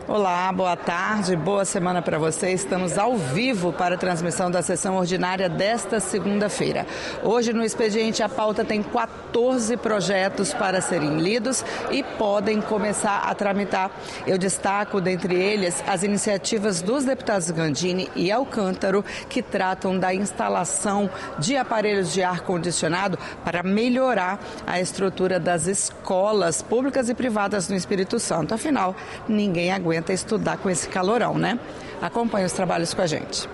Olá, boa tarde, boa semana para vocês. Estamos ao vivo para a transmissão da sessão ordinária desta segunda-feira. Hoje no expediente a pauta tem 14 projetos para serem lidos e podem começar a tramitar. Eu destaco dentre eles as iniciativas dos deputados Gandini e Alcântaro que tratam da instalação de aparelhos de ar-condicionado para melhorar a estrutura das escolas públicas e privadas no Espírito Santo. Afinal, ninguém aguenta estudar com esse calorão, né? Acompanhe os trabalhos com a gente.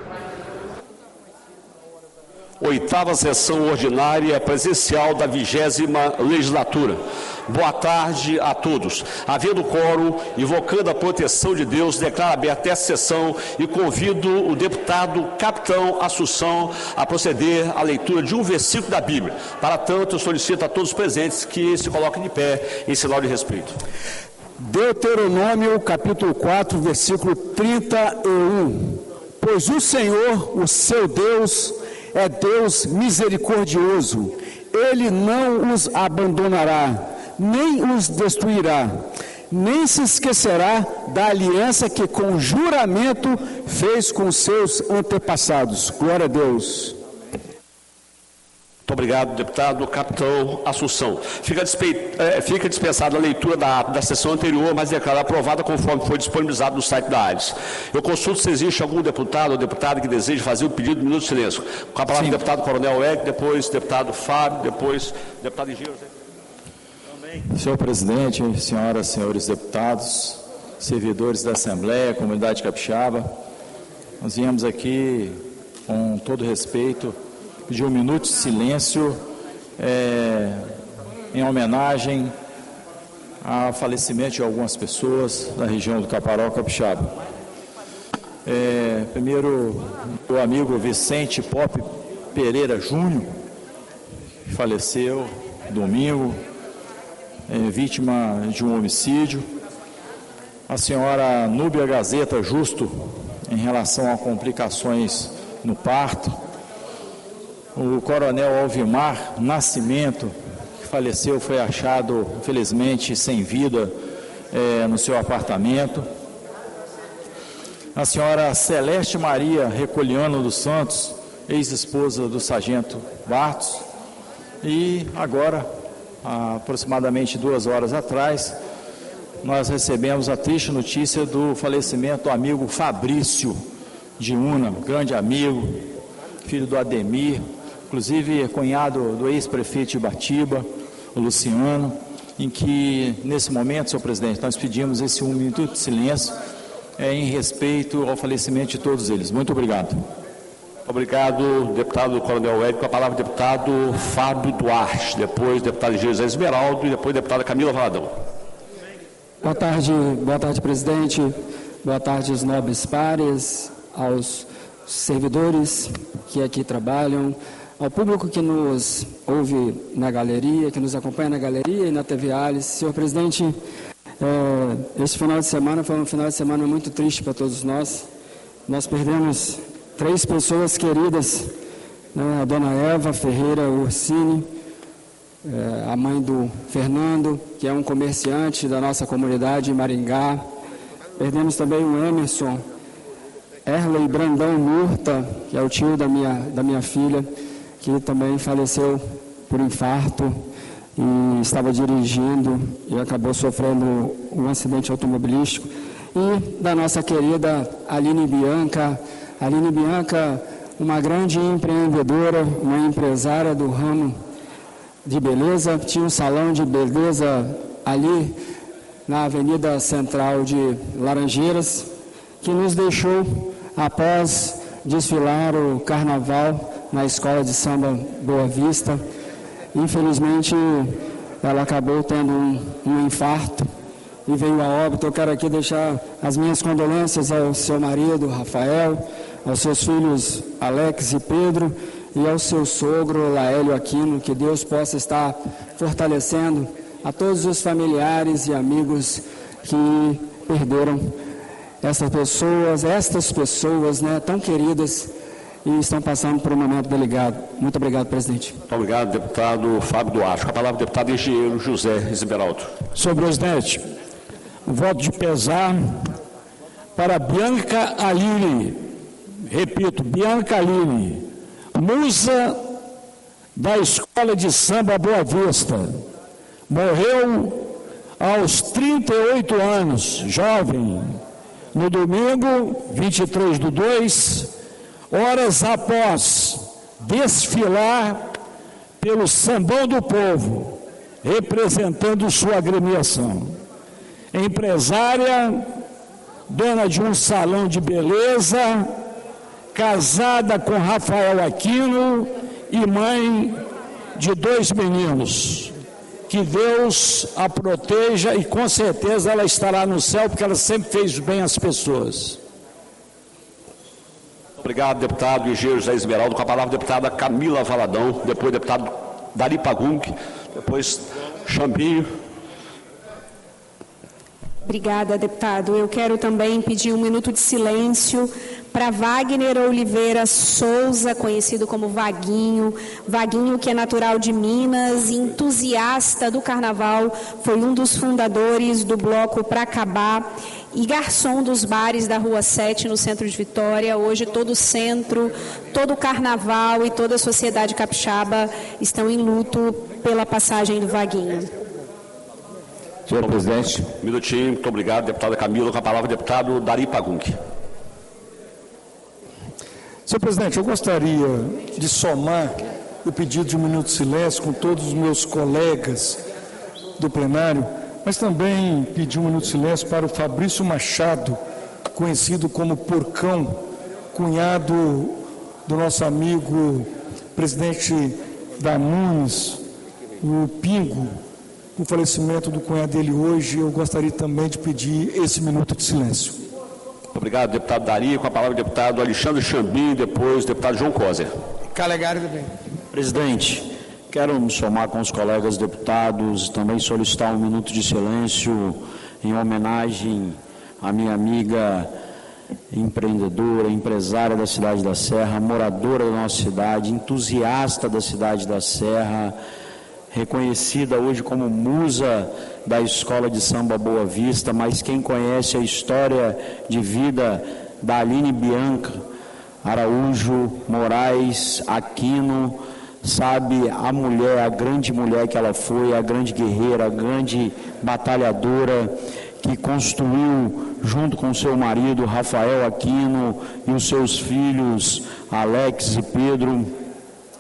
Oitava sessão ordinária presencial da 20ª legislatura. Boa tarde a todos. Havendo quórum, invocando a proteção de Deus, declaro aberta esta sessão e convido o deputado Capitão Assunção a proceder à leitura de um versículo da Bíblia. Para tanto, eu solicito a todos os presentes que se coloquem de pé em sinal de respeito. Deuteronômio, capítulo 4, versículo 31. Pois o Senhor, o seu Deus, é Deus misericordioso. Ele não os abandonará, nem os destruirá, nem se esquecerá da aliança que com juramento fez com seus antepassados. Glória a Deus. Muito obrigado, deputado Capitão Assunção. Fica dispensada a leitura da sessão anterior, mas declarada aprovada conforme foi disponibilizado no site da ARES. Eu consulto se existe algum deputado ou deputada que deseje fazer o pedido de minuto de silêncio. Com a palavra o deputado Coronel Hélio, depois deputado Fábio, depois deputado Engenheiro. Senhor presidente, senhoras e senhores deputados, servidores da Assembleia, comunidade capixaba, nós viemos aqui com todo respeito pedir um minuto de silêncio em homenagem ao falecimento de algumas pessoas da região do Caparaó Capixaba. Primeiro, o amigo Vicente Pop Pereira Júnior, que faleceu domingo, vítima de um homicídio. A senhora Núbia Gazeta Justo, em relação a complicações no parto. O coronel Alvimar Nascimento, que faleceu, foi achado, infelizmente, sem vida no seu apartamento. A senhora Celeste Maria Recoliano dos Santos, ex-esposa do sargento Bartos. E agora, aproximadamente 2 horas atrás, nós recebemos a triste notícia do falecimento do amigo Fabrício de Una, grande amigo, filho do Ademir, inclusive cunhado do ex-prefeito de Ibatiba, o Luciano, em que, nesse momento, senhor presidente, nós pedimos esse 1 minuto de silêncio em respeito ao falecimento de todos eles. Muito obrigado. Obrigado, deputado Coronel Hélio. Com a palavra, deputado Fábio Duarte, depois deputado José Esmeraldo e depois deputada Camila Valadão. Boa tarde, presidente. Boa tarde aos nobres pares, aos servidores que aqui trabalham, ao público que nos ouve na galeria, que nos acompanha na galeria e na TV Alice. Senhor presidente, este final de semana foi um final de semana muito triste para todos nós. Nós perdemos 3 pessoas queridas, né? A dona Eva Ferreira Ursini, a mãe do Fernando, que é um comerciante da nossa comunidade em Maringá. Perdemos também o Emerson Erley Brandão Murta, que é o tio da minha filha, que também faleceu por infarto e estava dirigindo e acabou sofrendo um acidente automobilístico. E da nossa querida Aline Bianca, uma grande empreendedora, uma empresária do ramo de beleza, tinha um salão de beleza ali na Avenida Central de Laranjeiras, que nos deixou após desfilar o carnaval na Escola de Samba Boa Vista. Infelizmente, ela acabou tendo um infarto e veio a óbito. Eu quero aqui deixar as minhas condolências ao seu marido, Rafael, aos seus filhos, Alex e Pedro, e ao seu sogro, Laélio Aquino. Que Deus possa estar fortalecendo a todos os familiares e amigos que perderam estas pessoas, né, tão queridas, e estão passando por um momento delicado. Muito obrigado, presidente. Muito obrigado, deputado Fábio Duarte. Com a palavra, deputado Engenheiro José Esmeraldo. Senhor presidente, um voto de pesar para Bianca Aline, repito, Bianca Aline, musa da Escola de Samba Boa Vista. Morreu aos 38 anos, jovem, no domingo 23/2, horas após desfilar pelo Sambão do Povo, representando sua agremiação. Empresária, dona de um salão de beleza, casada com Rafael Aquino e mãe de 2 meninos. Que Deus a proteja e com certeza ela estará no céu, porque ela sempre fez bem às pessoas. Obrigado, deputado engenheiro José Esmeraldo. Com a palavra, a deputada Camila Valadão, depois o deputado Dari Pagung, depois Chambinho. Obrigada, deputado. Eu quero também pedir 1 minuto de silêncio para Wagner Oliveira Souza, conhecido como Vaguinho. Vaguinho, que é natural de Minas, entusiasta do carnaval, foi um dos fundadores do bloco Pra Acabar e garçom dos bares da Rua 7, no centro de Vitória. Hoje todo o centro, todo o carnaval e toda a sociedade capixaba estão em luto pela passagem do Vaguinho. Senhor presidente. Um minutinho, muito obrigado, deputada Camila. Com a palavra, deputado Dari Pagung. Senhor presidente, eu gostaria de somar o pedido de 1 minuto de silêncio com todos os meus colegas do plenário, mas também pedir 1 minuto de silêncio para o Fabrício Machado, conhecido como Porcão, cunhado do nosso amigo presidente da Nunes, o Pingo. O falecimento do cunhado dele hoje, eu gostaria também de pedir esse minuto de silêncio. Obrigado, deputado Dari. Com a palavra, o deputado Alexandre Chambim, depois o deputado João Coser. Calegari também. Presidente, quero me somar com os colegas deputados, também solicitar 1 minuto de silêncio em homenagem à minha amiga empreendedora, empresária da cidade da Serra, moradora da nossa cidade, entusiasta da cidade da Serra, reconhecida hoje como musa da Escola de Samba Boa Vista, mas quem conhece a história de vida da Aline Bianca Araújo Moraes Aquino, sabe a mulher, a grande mulher que ela foi, a grande guerreira, a grande batalhadora, que construiu, junto com seu marido, Rafael Aquino, e os seus filhos, Alex e Pedro,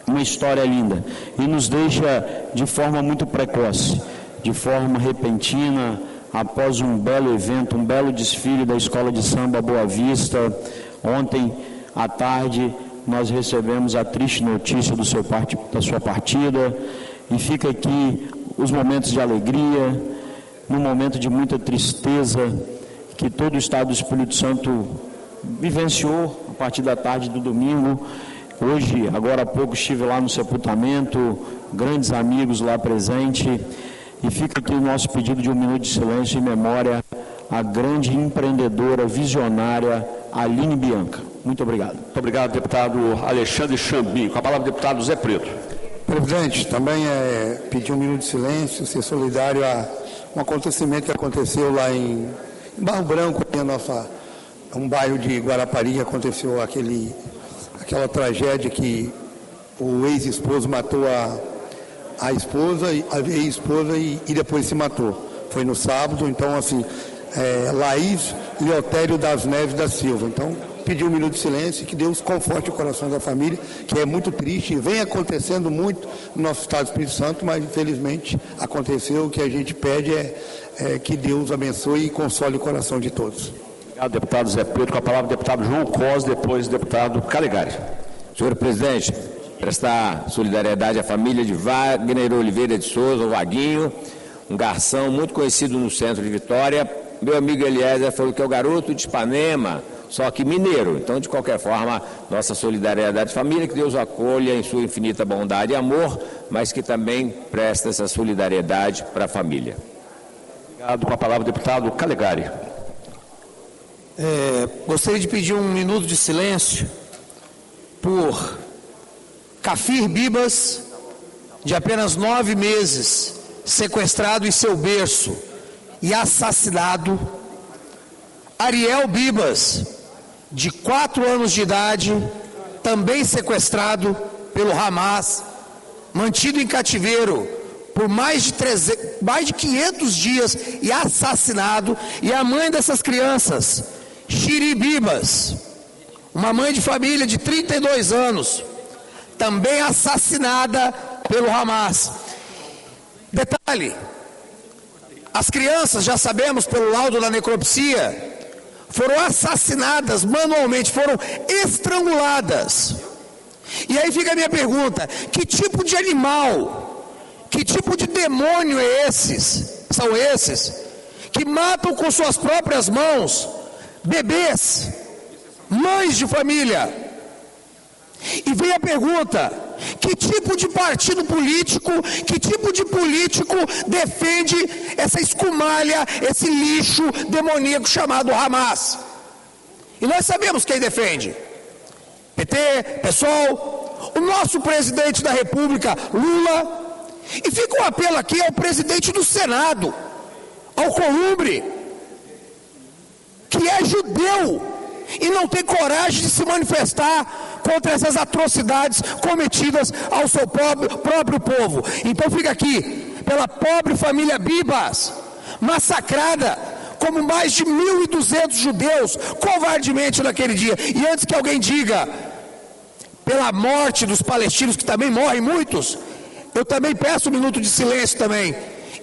uma história linda, e nos deixa de forma muito precoce, de forma repentina, após um belo evento, um belo desfile da Escola de Samba Boa Vista. Ontem à tarde nós recebemos a triste notícia da sua partida, e fica aqui os momentos de alegria, num momento de muita tristeza que todo o Estado do Espírito Santo vivenciou a partir da tarde do domingo. Hoje, agora há pouco, estive lá no sepultamento, grandes amigos lá presentes, e fica aqui o nosso pedido de 1 minuto de silêncio em memória à grande empreendedora, visionária, Aline Bianca. Muito obrigado. Muito obrigado, deputado Alexandre Chambim. Com a palavra, deputado Zé Preto. Presidente, também pedir 1 minuto de silêncio, ser solidário a um acontecimento que aconteceu lá em Barro Branco, um bairro de Guarapari, aconteceu aquela tragédia que o ex-esposo matou a esposa, a ex-esposa e depois se matou. Foi no sábado, então assim, Laís Leotério das Neves da Silva. Então, pedir 1 minuto de silêncio e que Deus conforte o coração da família, que é muito triste, vem acontecendo muito no nosso Estado do Espírito Santo, mas infelizmente aconteceu. O que a gente pede é que Deus abençoe e console o coração de todos. Obrigado, deputado Zé Pedro. Com a palavra, o deputado João Cos, depois o deputado Calegari. Senhor presidente, prestar solidariedade à família de Wagner Oliveira de Souza, o Vaguinho, um garçom muito conhecido no centro de Vitória. Meu amigo Eliezer falou que é o garoto de Ipanema, só que mineiro. Então, de qualquer forma, nossa solidariedade à família, que Deus acolha em sua infinita bondade e amor, mas que também presta essa solidariedade para a família. Obrigado. Com a palavra, o deputado Calegari. Gostaria de pedir 1 minuto de silêncio por Cafir Bibas, de apenas 9 meses, sequestrado em seu berço e assassinado Ariel Bibas, de 4 anos de idade, também sequestrado pelo Hamas, mantido em cativeiro por mais de 500 dias e assassinado, e a mãe dessas crianças, Shiri Bibas, uma mãe de família de 32 anos, também assassinada pelo Hamas. Detalhe, as crianças, já sabemos pelo laudo da necropsia, foram assassinadas manualmente, foram estranguladas. E aí fica a minha pergunta: que tipo de animal, que tipo de demônio são esses, que matam com suas próprias mãos bebês, mães de família? E vem a pergunta: que tipo de partido político, que tipo de político defende essa escumalha, esse lixo demoníaco chamado Hamas? E nós sabemos quem defende: PT, PSOL, o nosso presidente da República, Lula. E fica um apelo aqui ao presidente do Senado, ao Columbre, que é judeu e não tem coragem de se manifestar contra essas atrocidades cometidas ao seu próprio povo. Então fica aqui, pela pobre família Bibas, massacrada, como mais de 1.200 judeus, covardemente naquele dia. E antes que alguém diga, pela morte dos palestinos, que também morrem muitos, eu também peço um minuto de silêncio também,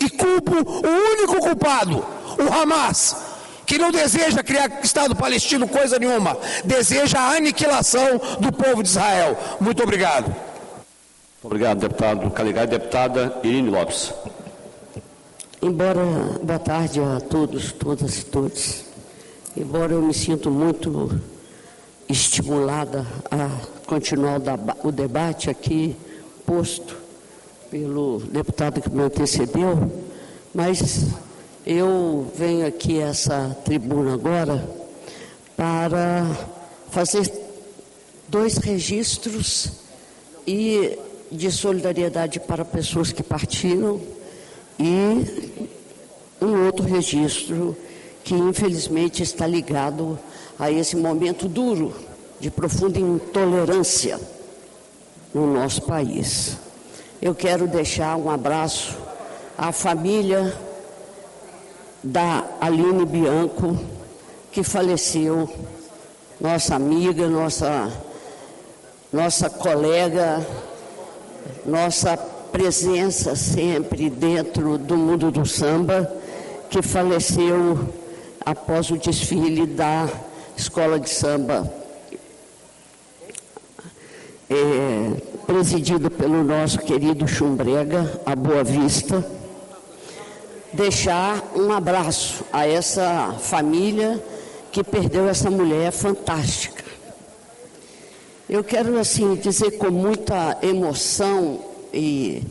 e culpo o único culpado, o Hamas, que não deseja criar Estado palestino coisa nenhuma, deseja a aniquilação do povo de Israel. Muito obrigado. Muito obrigado, deputado Caligari. Deputada Irine Lopes. Boa tarde a todos, todas e todos. Embora eu me sinta muito estimulada a continuar o debate aqui posto pelo deputado que me antecedeu, mas eu venho aqui a essa tribuna agora para fazer 2 registros e de solidariedade para pessoas que partiram e um outro registro que infelizmente está ligado a esse momento duro de profunda intolerância no nosso país. Eu quero deixar um abraço à família da Aline Bianco, que faleceu, nossa amiga, nossa colega, nossa presença sempre dentro do mundo do samba, que faleceu após o desfile da Escola de Samba, presidido pelo nosso querido Chumbrega, a Boa Vista. Deixar um abraço a essa família que perdeu essa mulher fantástica. Eu quero assim dizer com muita emoção e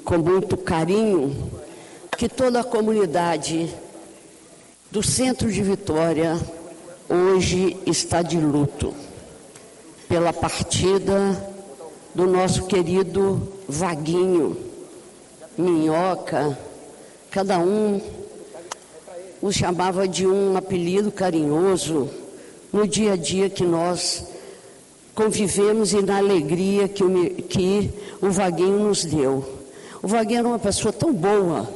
com muito carinho que toda a comunidade do centro de Vitória hoje está de luto pela partida do nosso querido Vaguinho, Minhoca. Cada um o chamava de um apelido carinhoso no dia a dia que nós convivemos e na alegria que o Vaguinho nos deu. O Vaguinho era uma pessoa tão boa,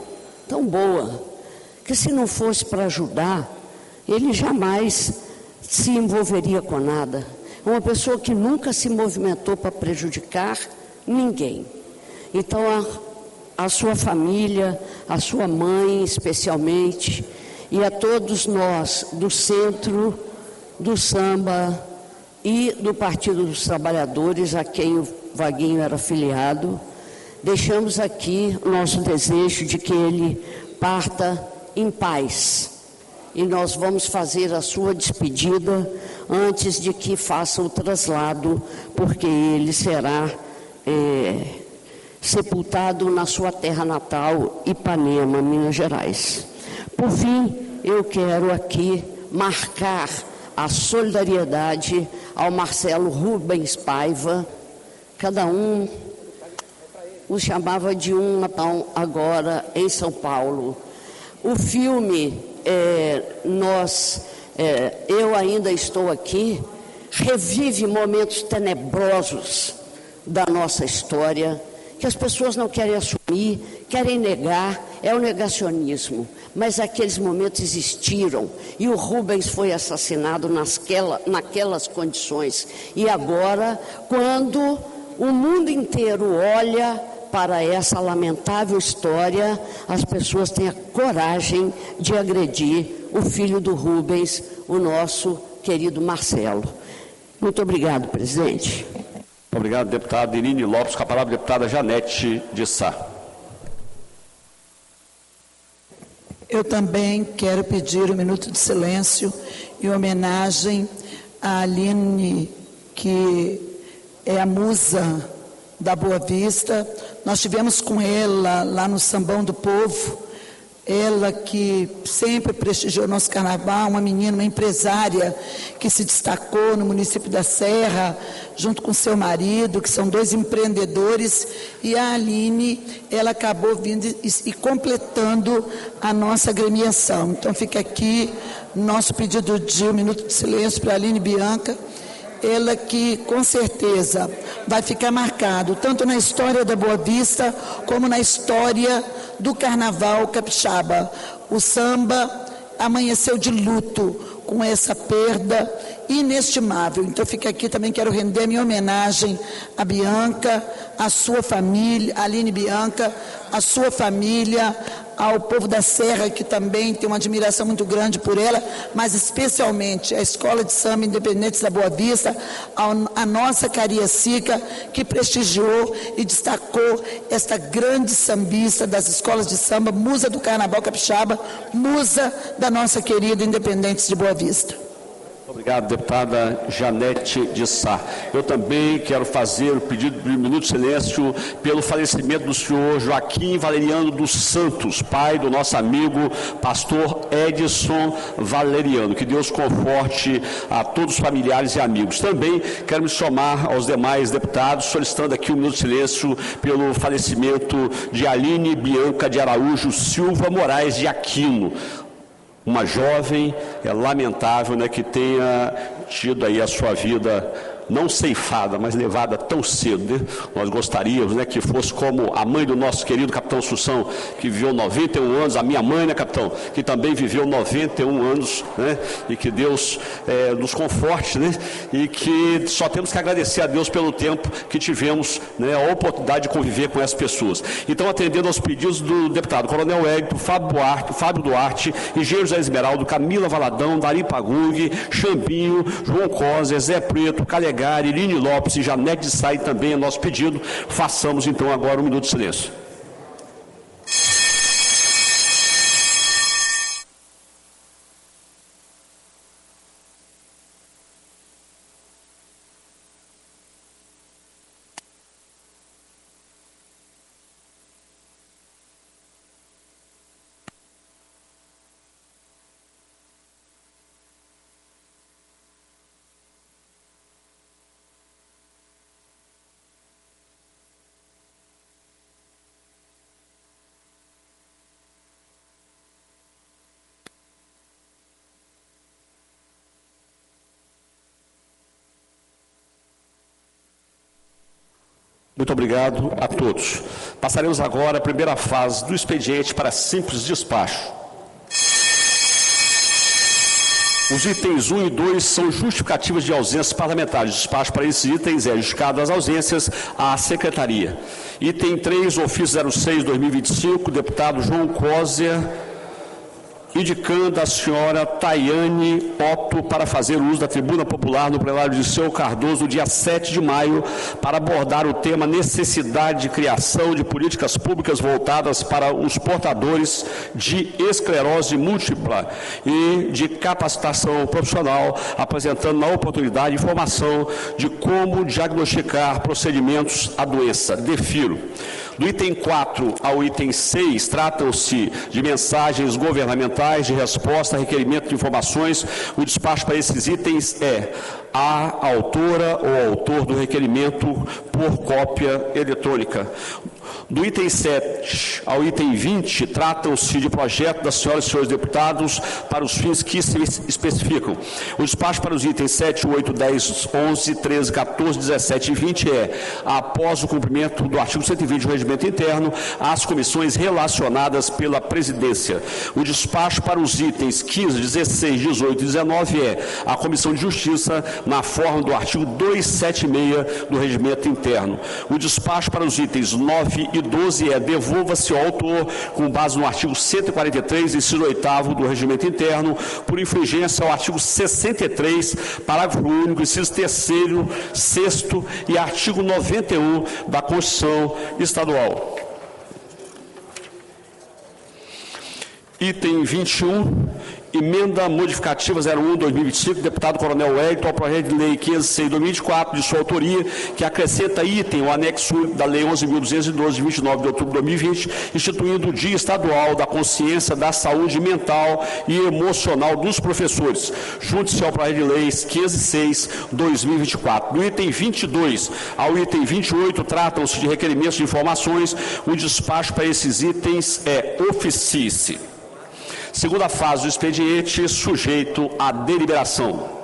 que se não fosse para ajudar, ele jamais se envolveria com nada. É uma pessoa que nunca se movimentou para prejudicar ninguém. Então, a sua família, a sua mãe especialmente, e a todos nós do Centro do Samba e do Partido dos Trabalhadores, a quem o Vaguinho era afiliado, deixamos aqui o nosso desejo de que ele parta em paz. E nós vamos fazer a sua despedida antes de que faça o traslado, porque ele será sepultado na sua terra natal, Ipanema, Minas Gerais. Por fim, eu quero aqui marcar a solidariedade ao Marcelo Rubens Paiva. Cada um o chamava de um Natal agora em São Paulo. O filme eu ainda estou aqui, revive momentos tenebrosos da nossa história, que as pessoas não querem assumir, querem negar, é o negacionismo. Mas aqueles momentos existiram e o Rubens foi assassinado naquelas condições. E agora, quando o mundo inteiro olha para essa lamentável história, as pessoas têm a coragem de agredir o filho do Rubens, o nosso querido Marcelo. Muito obrigado, presidente. Obrigado, deputada Iline Lopes. Com a palavra, a deputada Janete de Sá. Eu também quero pedir um minuto de silêncio em homenagem à Aline, que é a musa da Boa Vista. Nós tivemos com ela lá no Sambão do Povo, ela que sempre prestigiou nosso carnaval, uma menina, uma empresária que se destacou no município da Serra, junto com seu marido, que são 2 empreendedores, e a Aline, ela acabou vindo e completando a nossa agremiação. Então fica aqui nosso pedido de um minuto de silêncio para a Aline Bianca, ela que com certeza vai ficar marcado tanto na história da Boa Vista como na história do Carnaval Capixaba. O samba amanheceu de luto com essa perda inestimável. Então fica aqui também, quero render minha homenagem a Bianca, a sua família, a Aline Bianca, a sua família, ao povo da Serra, que também tem uma admiração muito grande por ela, mas especialmente a Escola de Samba Independentes da Boa Vista, a nossa Cariacica, que prestigiou e destacou esta grande sambista das escolas de samba, musa do Carnaval Capixaba, musa da nossa querida Independentes de Boa Vista. Obrigado, deputada Janete de Sá. Eu também quero fazer o pedido de um minuto de silêncio pelo falecimento do senhor Joaquim Valeriano dos Santos, pai do nosso amigo pastor Edson Valeriano. Que Deus conforte a todos os familiares e amigos. Também quero me somar aos demais deputados, solicitando aqui um minuto de silêncio pelo falecimento de Aline Bianca de Araújo Silva Moraes de Aquino, uma jovem, é lamentável, né, que tenha tido aí a sua vida não ceifada, mas levada tão cedo, né? Nós gostaríamos, né, que fosse como a mãe do nosso querido capitão Assunção, que viveu 91 anos, a minha mãe, né, capitão, que também viveu 91 anos, né? E que Deus nos conforte, né? E que só temos que agradecer a Deus pelo tempo que tivemos, né, a oportunidade de conviver com essas pessoas. Então, atendendo aos pedidos do deputado Coronel Wellington, Fábio Duarte, Engenheiro José Esmeraldo, Camila Valadão, Dari Pagung, Chambinho, João Coser, Zé Preto, Calegari, Iline Lopes e Janete de Sá, também é nosso pedido. Façamos então agora um minuto de silêncio. Muito obrigado a todos. Passaremos agora a primeira fase do expediente para simples despacho. Os itens 1 e 2 são justificativas de ausências parlamentares. O despacho para esses itens é justificado as ausências à Secretaria. Item 3, ofício 06/2025, deputado João Coser, indicando a senhora Tayane Otto para fazer uso da tribuna popular no plenário de Seu Cardoso, no dia 7 de maio, para abordar o tema necessidade de criação de políticas públicas voltadas para os portadores de esclerose múltipla e de capacitação profissional, apresentando na oportunidade informação de como diagnosticar procedimentos à doença. Defiro. Do item 4 ao item 6, tratam-se de mensagens governamentais de resposta a requerimento de informações. O despacho para esses itens é a autora ou autor do requerimento por cópia eletrônica. Do item 7 ao item 20, tratam-se de projeto das senhoras e senhores deputados para os fins que se especificam. O despacho para os itens 7, 8, 10, 11, 13, 14, 17 e 20 após o cumprimento do artigo 120 do Regimento Interno, às comissões relacionadas pela presidência. O despacho para os itens 15, 16, 18 e 19 a Comissão de Justiça, na forma do artigo 276 do Regimento Interno. O despacho para os itens 9 e 12 devolva-se ao autor com base no artigo 143, inciso 8º do Regimento Interno, por infringência ao artigo 63, parágrafo único, inciso 3º, 6º e artigo 91 da Constituição Estadual. Item 21, emenda modificativa 01/2025, deputado Coronel Wellington, ao projeto de lei 506/2024, de sua autoria, que acrescenta item, o anexo da lei 11.212, de 29 de outubro de 2020, instituindo o Dia Estadual da Consciência da Saúde Mental e Emocional dos Professores. Junte-se ao projeto de lei 506/2024. Do item 22 ao item 28, tratam-se de requerimentos de informações. O despacho para esses itens oficie-se. Segunda fase do expediente, sujeito à deliberação.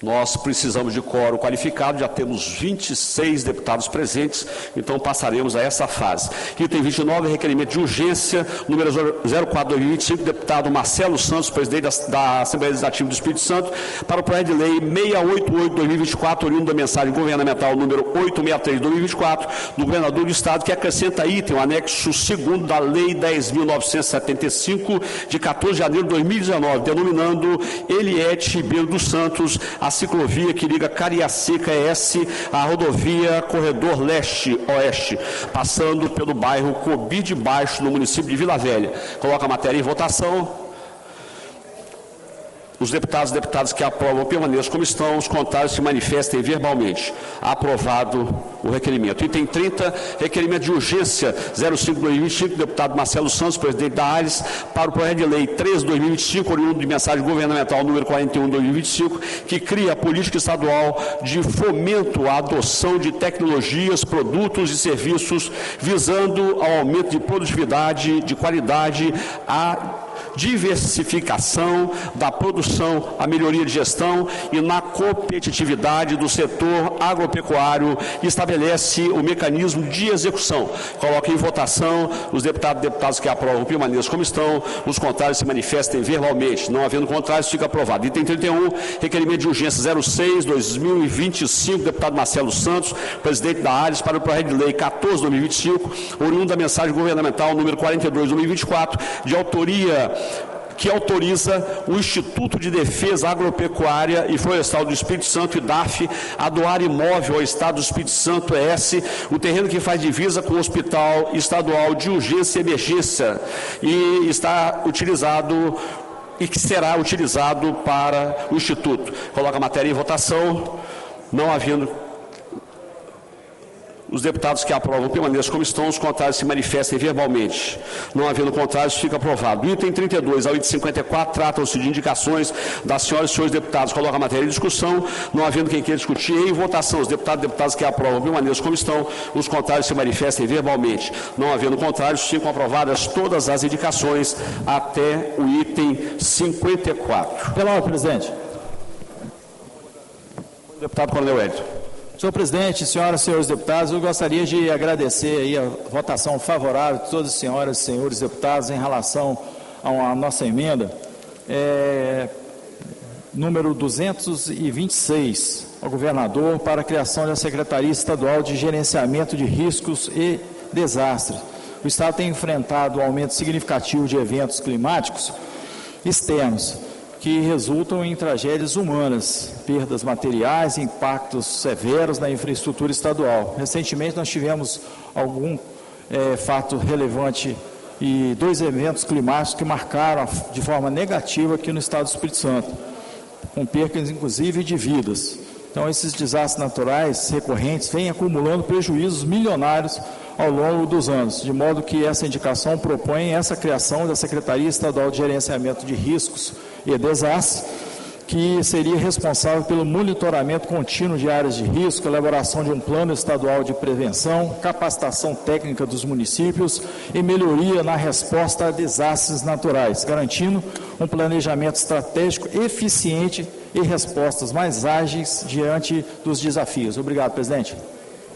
Nós precisamos de quórum qualificado, já temos 26 deputados presentes, então passaremos a essa fase. Item 29, requerimento de urgência, número 04/2025, deputado Marcelo Santos, presidente da Assembleia Legislativa do Espírito Santo, para o projeto de lei 688/2024, oriundo da mensagem governamental número 863/2024, do governador do Estado, que acrescenta item, o anexo 2º da Lei 10.975, de 14 de janeiro de 2019, denominando Eliete Ribeiro dos Santos, a ciclovia que liga Cariacica ES à rodovia Corredor Leste-Oeste, passando pelo bairro Cobi de Baixo, no município de Vila Velha. Coloca a matéria em votação. Os deputados e deputadas que aprovam permaneçam como estão, os contrários se manifestem verbalmente. Aprovado o requerimento. Item 30, requerimento de urgência 05/2025, deputado Marcelo Santos, presidente da ARES, para o projeto de lei 13/2025, oriundo de mensagem governamental número 41/2025, que cria a política estadual de fomento à adoção de tecnologias, produtos e serviços, visando ao aumento de produtividade, de qualidade, a diversificação da produção, a melhoria de gestão e na competitividade do setor agropecuário, e estabelece o mecanismo de execução. Coloca em votação. Os deputados e deputadas que aprovam permaneçam como estão, os contrários se manifestem verbalmente. Não havendo contrários, fica aprovado. Item 31, requerimento de urgência 06/2025, deputado Marcelo Santos, presidente da ARES, para o projeto de lei 14/2025, oriundo da mensagem governamental número 42/2024, de autoria que autoriza o Instituto de Defesa Agropecuária e Florestal do Espírito Santo, IDAF, a doar imóvel ao Estado do Espírito Santo, ES, o terreno que faz divisa com o Hospital Estadual de Urgência e Emergência, e está utilizado e que será utilizado para o Instituto. Coloca a matéria em votação. Não havendo os deputados que aprovam permaneçam como estão, os contrários se manifestem verbalmente. Não havendo contrários, fica aprovado. Do item 32 ao item 54, tratam-se de indicações das senhoras e senhores deputados. Coloca a matéria em discussão. Não havendo quem queira discutir, em votação. Os deputados e deputadas que aprovam permaneçam como estão, os contrários se manifestem verbalmente. Não havendo contrários, ficam aprovadas todas as indicações até o item 54. Pela ordem, presidente. Deputado Coronel Wellington. Senhor presidente, senhoras e senhores deputados, eu gostaria de agradecer aí a votação favorável de todas as senhoras e senhores deputados em relação à nossa emenda número 226 ao governador para a criação da Secretaria Estadual de Gerenciamento de Riscos e Desastres. O Estado tem enfrentado um aumento significativo de eventos climáticos externos, que resultam em tragédias humanas, perdas materiais e impactos severos na infraestrutura estadual. Recentemente nós tivemos algum fato relevante e 2 eventos climáticos que marcaram de forma negativa aqui no estado do Espírito Santo, com percas inclusive de vidas. Então esses desastres naturais recorrentes vêm acumulando prejuízos milionários ao longo dos anos, de modo que essa indicação propõe essa criação da Secretaria Estadual de Gerenciamento de Riscos e Desastres, que seria responsável pelo monitoramento contínuo de áreas de risco, elaboração de um plano estadual de prevenção, capacitação técnica dos municípios e melhoria na resposta a desastres naturais, garantindo um planejamento estratégico eficiente e respostas mais ágeis diante dos desafios. Obrigado, presidente.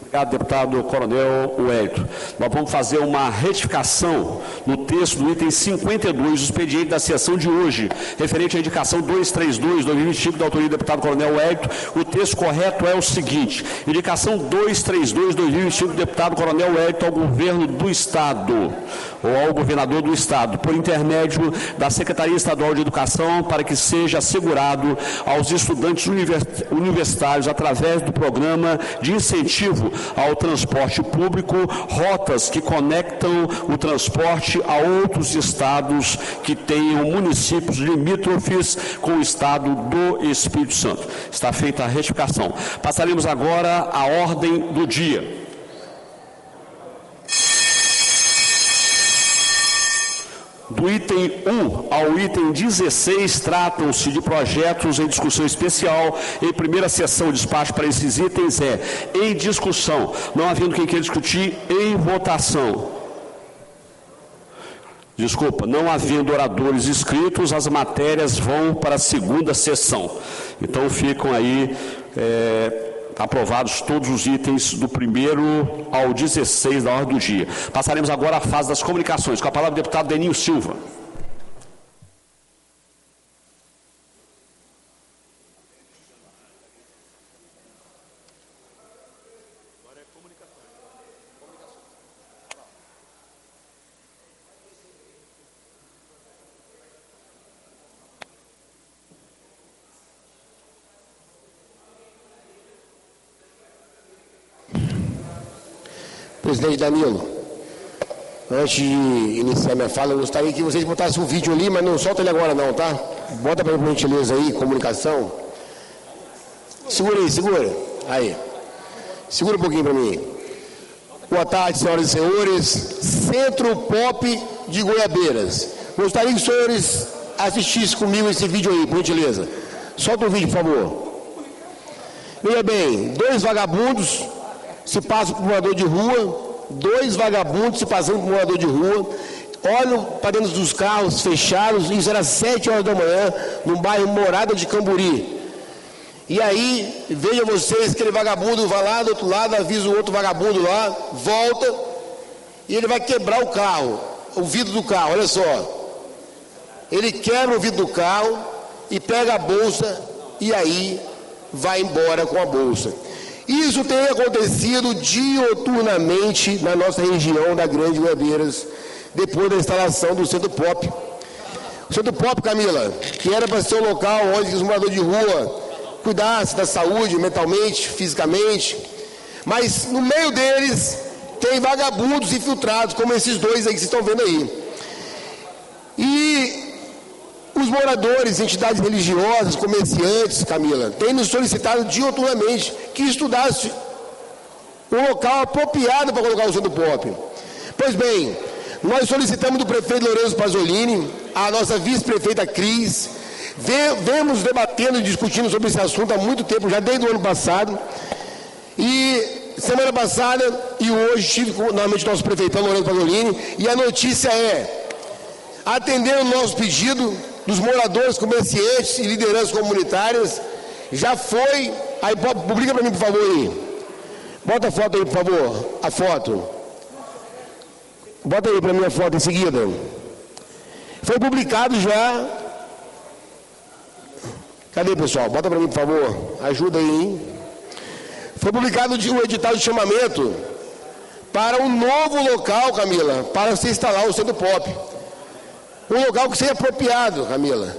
Obrigado, deputado Coronel Wellington. Nós vamos fazer uma retificação no texto do item 52 do expediente da sessão de hoje, referente à indicação 232/2025 da autoria do deputado Coronel Wellington. O texto correto é o seguinte: indicação 232/2025 do deputado Coronel Wellington ao governo do Estado, ou ao governador do Estado, por intermédio da Secretaria Estadual de Educação, para que seja assegurado aos estudantes universitários, através do programa de incentivo ao transporte público, rotas que conectam o transporte a outros estados que tenham municípios limítrofes com o estado do Espírito Santo. Está feita a retificação. Passaremos agora à ordem do dia. Do item 1 ao item 16, tratam-se de projetos em discussão especial. Em primeira sessão, o despacho para esses itens é em discussão. Não havendo quem queira discutir, em votação. Desculpa, não havendo oradores inscritos, as matérias vão para a segunda sessão. Então, ficam aí aprovados todos os itens do 1º ao 16 da ordem do dia. Passaremos agora à fase das comunicações. Com a palavra o deputado Deninho Silva. Presidente Danilo, antes de iniciar minha fala, eu gostaria que vocês botassem um vídeo ali, mas não solta ele agora não, tá? Bota para gentileza aí, comunicação. Segura aí, segura. Aí. Segura um pouquinho para mim. Boa tarde, senhoras e senhores. Centro Pop de Goiabeiras. Gostaria que os senhores assistissem comigo esse vídeo aí, por gentileza. Solta o vídeo, por favor. Veja bem, 2 vagabundos se passam por um morador de rua, 2 vagabundos se passando por um morador de rua, olham para dentro dos carros fechados, isso era 7 horas da manhã, no bairro Morada de Camburi. E aí, vejam vocês, aquele vagabundo vai lá do outro lado, avisa o outro vagabundo lá, volta, e ele vai quebrar o carro, o vidro do carro, olha só. Ele quebra o vidro do carro e pega a bolsa, e aí vai embora com a bolsa. Isso tem acontecido dioturnamente na nossa região da Grande Goiabeiras, depois da instalação do Centro Pop. O Centro Pop, Camila, que era para ser um local onde os moradores de rua cuidassem da saúde, mentalmente, fisicamente, mas no meio deles tem vagabundos infiltrados, como esses 2 aí que vocês estão vendo aí. E os moradores, entidades religiosas, comerciantes, Camila, têm nos solicitado diuturnamente que estudasse um local apropriado para colocar o Centro Pop. Pois bem, nós solicitamos do prefeito Lourenço Pasolini, a nossa vice-prefeita Cris, vemos debatendo e discutindo sobre esse assunto há muito tempo, já desde o ano passado, e semana passada e hoje estive novamente o nosso prefeitão Lourenço Pasolini, e a notícia é, atendendo o nosso pedido dos moradores, comerciantes e lideranças comunitárias, já foi, aí publica para mim por favor aí, bota a foto aí por favor, a foto, bota aí para mim a foto em seguida, foi publicado já, cadê pessoal, bota para mim por favor, ajuda aí, hein? Foi publicado um edital de chamamento para um novo local, Camila, para se instalar o Centro Pop. Um local que seja apropriado, Camila,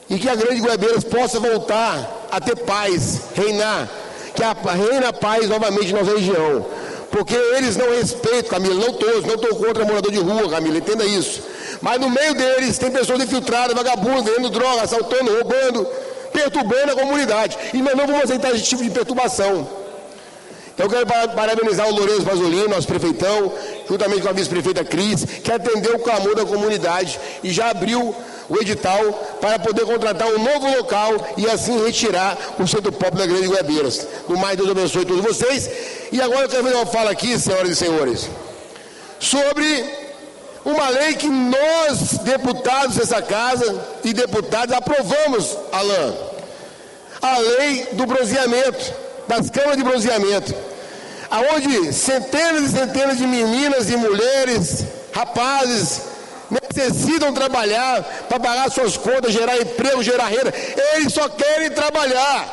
e que a Grande Goiabeiras possa voltar a ter paz, reinar, que reina a paz novamente na nossa região, porque eles não respeitam, Camila, não todos, não estou contra morador de rua, Camila, entenda isso, mas no meio deles tem pessoas infiltradas, vagabundos, vendendo droga, assaltando, roubando, perturbando a comunidade, e nós não vamos aceitar esse tipo de perturbação. Eu quero parabenizar o Lourenço Pasolini, nosso prefeitão, juntamente com a vice-prefeita Cris, que atendeu o clamor da comunidade e já abriu o edital para poder contratar um novo local e assim retirar o centro pop da Grande Goiabeiras. No mais, Deus abençoe todos vocês. E agora eu quero fazer uma fala aqui, senhoras e senhores, sobre uma lei que nós, deputados dessa casa e deputados, aprovamos, Alain. A lei do bronzeamento, das câmaras de bronzeamento, aonde centenas e centenas de meninas e mulheres, rapazes, necessitam trabalhar para pagar suas contas, gerar emprego, gerar renda. Eles só querem trabalhar.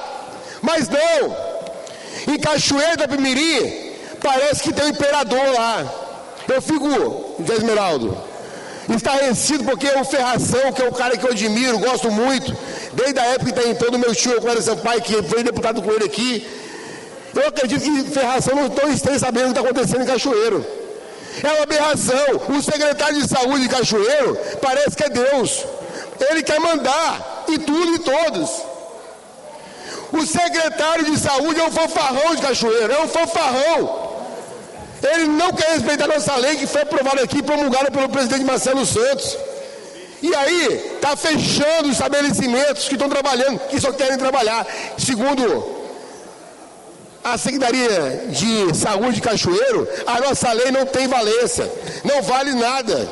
Mas não. Em Cachoeira da Pimirim, parece que tem um imperador lá. Eu fico, Zé Esmeraldo, estarrecido porque o Ferração, que é um cara que eu admiro, gosto muito, desde a época que está então do meu tio, Cláudio Sampaio, que foi deputado com ele aqui, eu acredito que Ferração não esteja sabendo o que está acontecendo em Cachoeiro. É uma aberração. O secretário de saúde de Cachoeiro parece que é Deus. Ele quer mandar em tudo e todos. O secretário de saúde é um fanfarrão de Cachoeiro, é um fanfarrão. Ele não quer respeitar a nossa lei que foi aprovada aqui, promulgada pelo presidente Marcelo Santos. E aí, está fechando os estabelecimentos que estão trabalhando, que só querem trabalhar. Segundo a Secretaria de Saúde de Cachoeiro, a nossa lei não tem valência, não vale nada.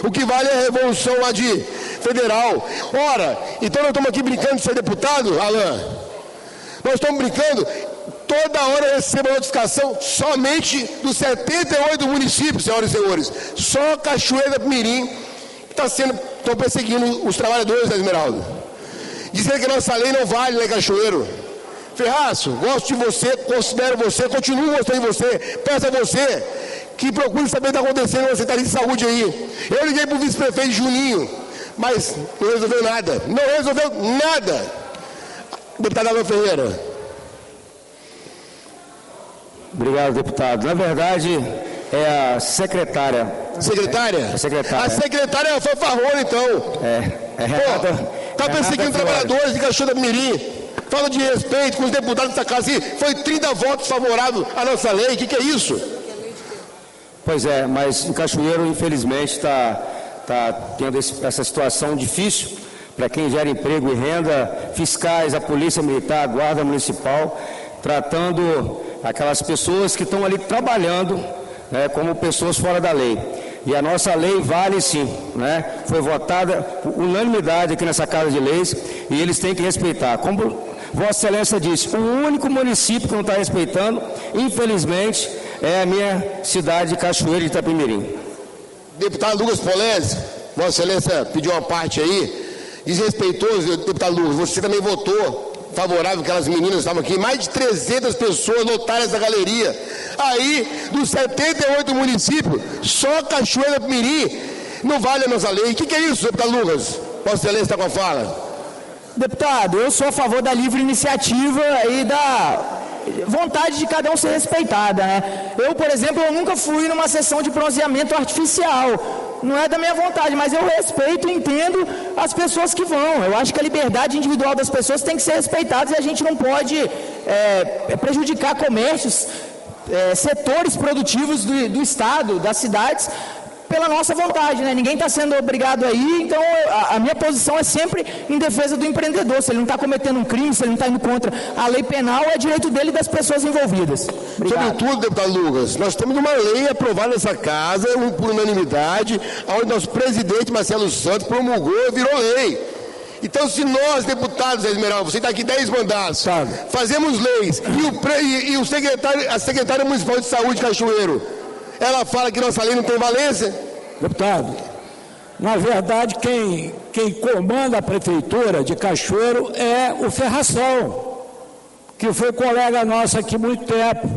O que vale é a revolução lá de federal. Ora, então nós estamos aqui brincando de ser deputado, Alain? Nós estamos brincando, toda hora eu recebo a notificação somente dos 78 municípios, senhoras e senhores. Só Cachoeira da Pimirim estão perseguindo os trabalhadores da Esmeralda. Dizendo que a nossa lei não vale, né, Cachoeiro? Ferraço, gosto de você, considero você, continuo gostando de você, peço a você que procure saber o que está acontecendo na Secretaria de Saúde aí. Eu liguei para o vice-prefeito Juninho, mas não resolveu nada. Não resolveu nada. Deputado Alain Ferreira. Obrigado, deputado. Na verdade, é a secretária. Secretária? A secretária. A secretária é a fanfarrona, então. Está perseguindo trabalhadores de Cachoeira da Pimirim. Fala de respeito com os deputados dessa casa. Foi 30 votos favoráveis à nossa lei. O que é isso? Pois é, mas em Cachoeiro, infelizmente, está tendo essa situação difícil para quem gera emprego e renda, fiscais, a Polícia Militar, a Guarda Municipal, tratando aquelas pessoas que estão ali trabalhando, né, como pessoas fora da lei. E a nossa lei vale sim, né? Foi votada por unanimidade aqui nessa Casa de Leis e eles têm que respeitar. Como Vossa Excelência disse, o único município que não está respeitando, infelizmente, é a minha cidade de Cachoeira de Itapemirim. Deputado Lucas Polese, Vossa Excelência pediu uma parte aí, desrespeitoso, deputado Lucas, você também votou favorável, aquelas meninas que estavam aqui, mais de 300 pessoas lotaram essa galeria. Aí, dos 78 municípios, só Cachoeira do Pimirim não vale a nossa lei. O que é isso, deputado Lucas? Vossa Excelência está com a fala. Deputado, eu sou a favor da livre iniciativa e da vontade de cada um ser respeitada, né? Eu, por exemplo, eu nunca fui numa sessão de bronzeamento artificial. Não é da minha vontade, mas eu respeito e entendo as pessoas que vão. Eu acho que a liberdade individual das pessoas tem que ser respeitada e a gente não pode prejudicar comércios, setores produtivos do Estado, das cidades, pela nossa vontade, né? Ninguém está sendo obrigado a ir, então a minha posição é sempre em defesa do empreendedor. Se ele não está cometendo um crime, se ele não está indo contra a lei penal, é direito dele e das pessoas envolvidas. Obrigado. Sobretudo, deputado Lucas, nós temos uma lei aprovada nessa casa, por unanimidade, onde nosso presidente Marcelo Santos promulgou e virou lei. Então, se nós, deputados, Esmeralda, você está aqui 10 mandatos, fazemos leis, e a secretária municipal de saúde de Cachoeiro, ela fala que nossa lei não tem valência? Deputado, na verdade, quem comanda a prefeitura de Cachoeiro é o Ferração, que foi colega nosso aqui há muito tempo.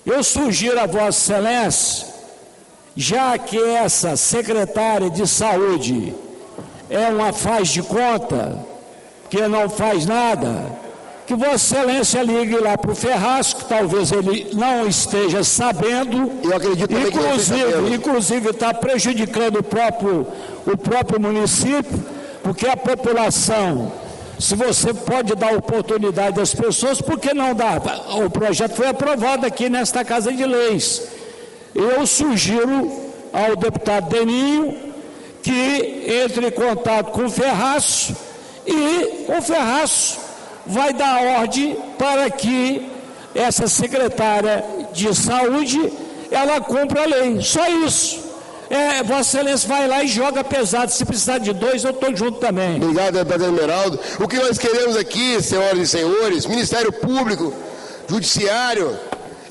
Eu sugiro a Vossa Excelência, já que essa secretária de saúde é uma faz de conta, que não faz nada, que Vossa Excelência ligue lá para o Ferraz, que talvez ele não esteja sabendo. Eu acredito também que inclusive está prejudicando o próprio município, porque a população Se você pode dar oportunidade às pessoas, por que não dá? O projeto foi aprovado aqui nesta Casa de Leis. Eu sugiro ao deputado Deninho que entre em contato com o Ferraz e o Ferraz vai dar ordem para que essa secretária de saúde, ela cumpra a lei. Só isso. Vossa Excelência vai lá e joga pesado. Se precisar de 2, eu estou junto também. Obrigado, deputado Emeraldo. O que nós queremos aqui, senhoras e senhores, Ministério Público, Judiciário,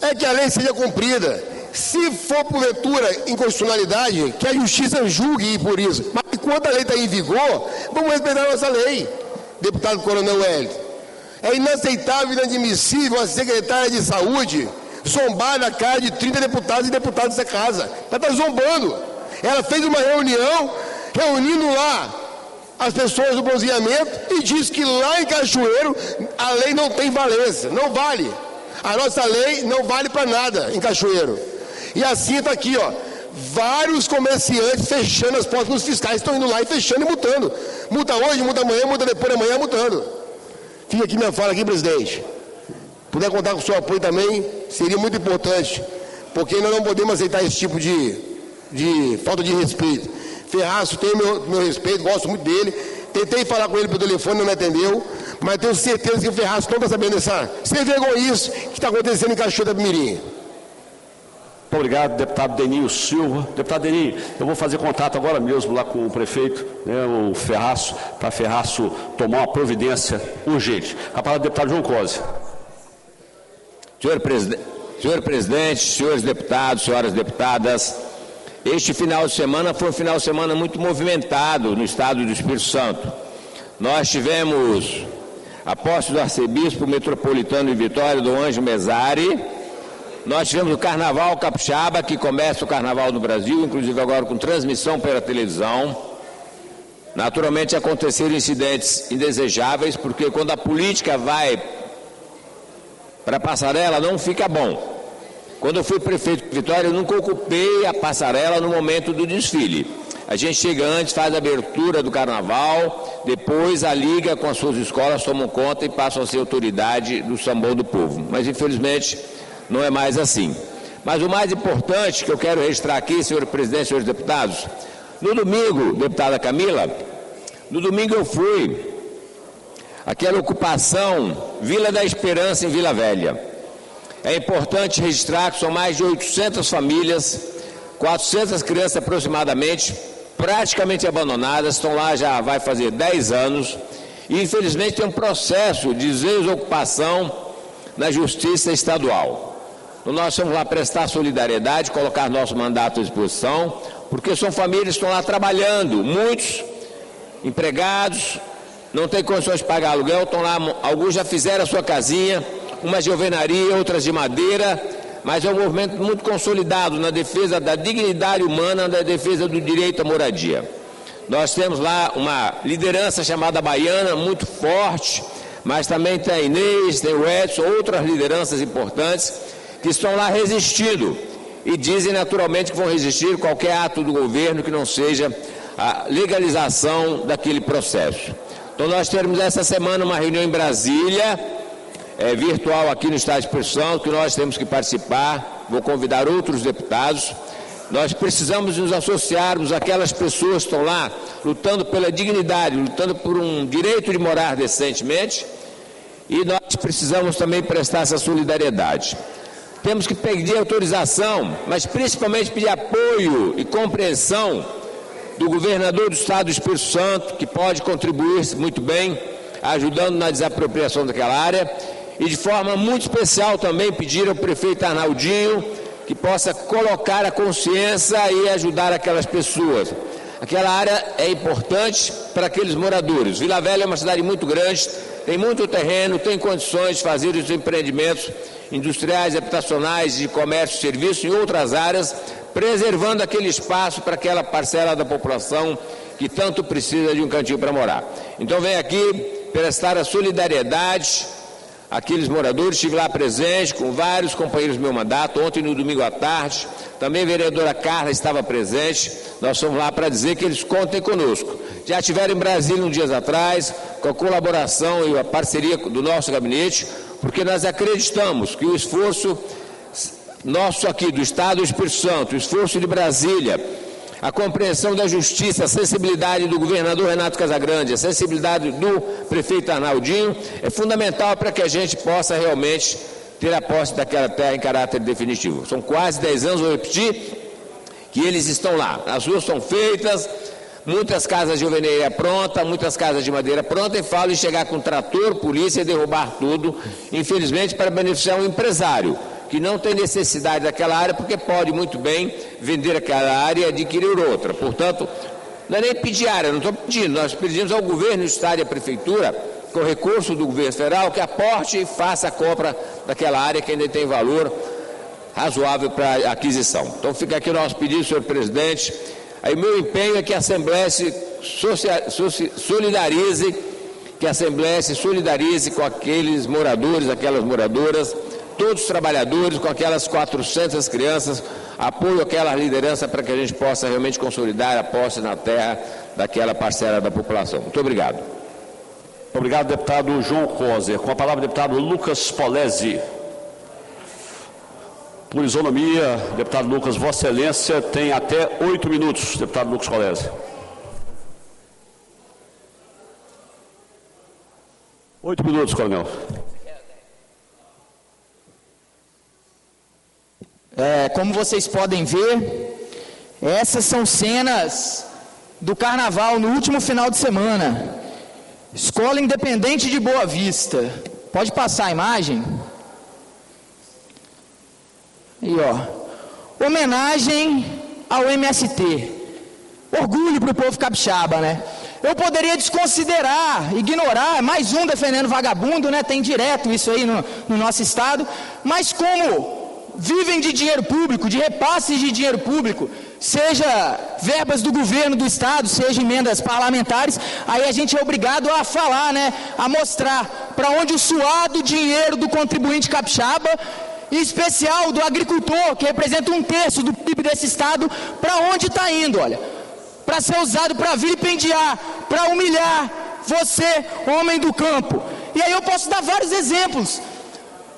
é que a lei seja cumprida. Se for porventura inconstitucionalidade, que a Justiça julgue por isso. Mas enquanto a lei está em vigor, vamos respeitar a nossa lei, deputado Coronel Wellington. É inaceitável e inadmissível a secretária de Saúde zombar na cara de 30 deputados e deputadas dessa casa. Ela está zombando. Ela fez uma reunião, reunindo lá as pessoas do bronzeamento e diz que lá em Cachoeiro a lei não tem valência, não vale. A nossa lei não vale para nada em Cachoeiro. E assim está aqui, ó, vários comerciantes fechando as portas dos fiscais, estão indo lá e fechando e multando. Multa hoje, multa amanhã, multa depois de amanhã, multando. Fica aqui minha fala aqui, presidente. Puder contar com o seu apoio também, seria muito importante, porque nós não podemos aceitar esse tipo de falta de respeito. Ferraz tem meu respeito, gosto muito dele. Tentei falar com ele pelo telefone, não me atendeu, mas tenho certeza que o Ferraz não está sabendo dessa sem vergonhice que está acontecendo em Cachoeira da Mirim. Muito obrigado, deputado Deninho Silva. Deputado Deninho, eu vou fazer contato agora mesmo lá com o prefeito, né, o Ferraz, para Ferraz tomar uma providência urgente. A palavra do deputado João Cosi. Senhor presidente, senhores deputados, senhoras deputadas, este final de semana foi um final de semana muito movimentado no estado do Espírito Santo. Nós tivemos a posse do arcebispo metropolitano de Vitória, do Anjo Mesari. Nós tivemos o Carnaval Capixaba, que começa o Carnaval no Brasil, inclusive agora com transmissão pela televisão. Naturalmente aconteceram incidentes indesejáveis, porque quando a política vai para a passarela não fica bom. Quando eu fui prefeito de Vitória, eu nunca ocupei a passarela no momento do desfile. A gente chega antes, faz a abertura do carnaval, depois a liga com as suas escolas tomam conta e passam a ser autoridade do sambão do povo. Mas infelizmente não é mais assim. Mas o mais importante que eu quero registrar aqui, senhor presidente, senhores deputados, no domingo, deputada Camila, no domingo eu fui aquela ocupação Vila da Esperança em Vila Velha. É importante registrar que são mais de 800 famílias, 400 crianças aproximadamente, praticamente abandonadas, estão lá já vai fazer 10 anos, e infelizmente tem um processo de desocupação na Justiça Estadual. Então, nós vamos lá prestar solidariedade, colocar nosso mandato à disposição, porque são famílias que estão lá trabalhando, muitos empregados, não tem condições de pagar aluguel, estão lá, alguns já fizeram a sua casinha, umas de alvenaria, outras de madeira, mas é um movimento muito consolidado na defesa da dignidade humana, na defesa do direito à moradia. Nós temos lá uma liderança chamada Baiana, muito forte, mas também tem a Inês, tem o Edson, outras lideranças importantes que estão lá resistindo e dizem naturalmente que vão resistir qualquer ato do governo que não seja a legalização daquele processo. Então nós teremos essa semana uma reunião em Brasília, virtual aqui no Estado de Espírito Santo, que nós temos que participar, vou convidar outros deputados. Nós precisamos nos associarmos àquelas pessoas que estão lá lutando pela dignidade, lutando por um direito de morar decentemente, e nós precisamos também prestar essa solidariedade. Temos que pedir autorização, mas principalmente pedir apoio e compreensão do governador do Estado do Espírito Santo, que pode contribuir muito bem, ajudando na desapropriação daquela área, e de forma muito especial também pedir ao prefeito Arnaldinho que possa colocar a consciência e ajudar aquelas pessoas. Aquela área é importante para aqueles moradores. Vila Velha é uma cidade muito grande, tem muito terreno, tem condições de fazer os empreendimentos industriais, habitacionais, de comércio, serviço e outras áreas, preservando aquele espaço para aquela parcela da população que tanto precisa de um cantinho para morar. Então vem aqui prestar a solidariedade àqueles moradores. Estive lá presente com vários companheiros do meu mandato, ontem no domingo à tarde, também a vereadora Carla estava presente. Nós fomos lá para dizer que eles contem conosco. já estiveram em Brasília uns dias atrás, com a colaboração e a parceria do nosso gabinete, porque nós acreditamos que o esforço nosso aqui do Estado do Espírito Santo, o esforço de Brasília, a compreensão da justiça, a sensibilidade do governador Renato Casagrande, a sensibilidade do prefeito Arnaldinho, é fundamental para que a gente possa realmente ter a posse daquela terra em caráter definitivo. São quase 10 anos, vou repetir, que eles estão lá. As ruas são feitas, muitas casas de alvenaria pronta, muitas casas de madeira pronta, e falo em chegar com trator, polícia e derrubar tudo, infelizmente, para beneficiar um empresário que não tem necessidade daquela área, porque pode muito bem vender aquela área e adquirir outra. Portanto, não é nem pedir área, não estou pedindo, nós pedimos ao governo do Estado e à Prefeitura, com recurso do governo federal, que aporte e faça a compra daquela área que ainda tem valor razoável para aquisição. Então fica aqui o nosso pedido, senhor presidente. Aí o meu empenho é que a Assembleia se solidarize com aqueles moradores, aquelas moradoras, todos os trabalhadores, com aquelas 400 crianças, apoio àquela liderança para que a gente possa realmente consolidar a posse na terra daquela parcela da população. Muito obrigado. Obrigado, deputado João Coser. Com a palavra, deputado Lucas Polesi. Por isonomia, deputado Lucas, Vossa Excelência tem até 8 minutos, deputado Lucas Polesi. 8 minutos, coronel. Como vocês podem ver, essas são cenas do carnaval no último final de semana. Escola Independente de Boa Vista. Pode passar a imagem? Aí, ó. Homenagem ao MST. Orgulho para o povo capixaba, né? Eu poderia desconsiderar, ignorar, mais um defendendo vagabundo, né? Tem direto isso aí no nosso estado. Mas como vivem de dinheiro público, de repasses de dinheiro público, seja verbas do governo do estado, seja emendas parlamentares, aí a gente é obrigado a falar, né, a mostrar para onde o suado dinheiro do contribuinte capixaba, em especial do agricultor, que representa 1/3 do PIB desse estado, para onde está indo, olha, para ser usado para vilipendiar, para humilhar você, homem do campo. E aí eu posso dar vários exemplos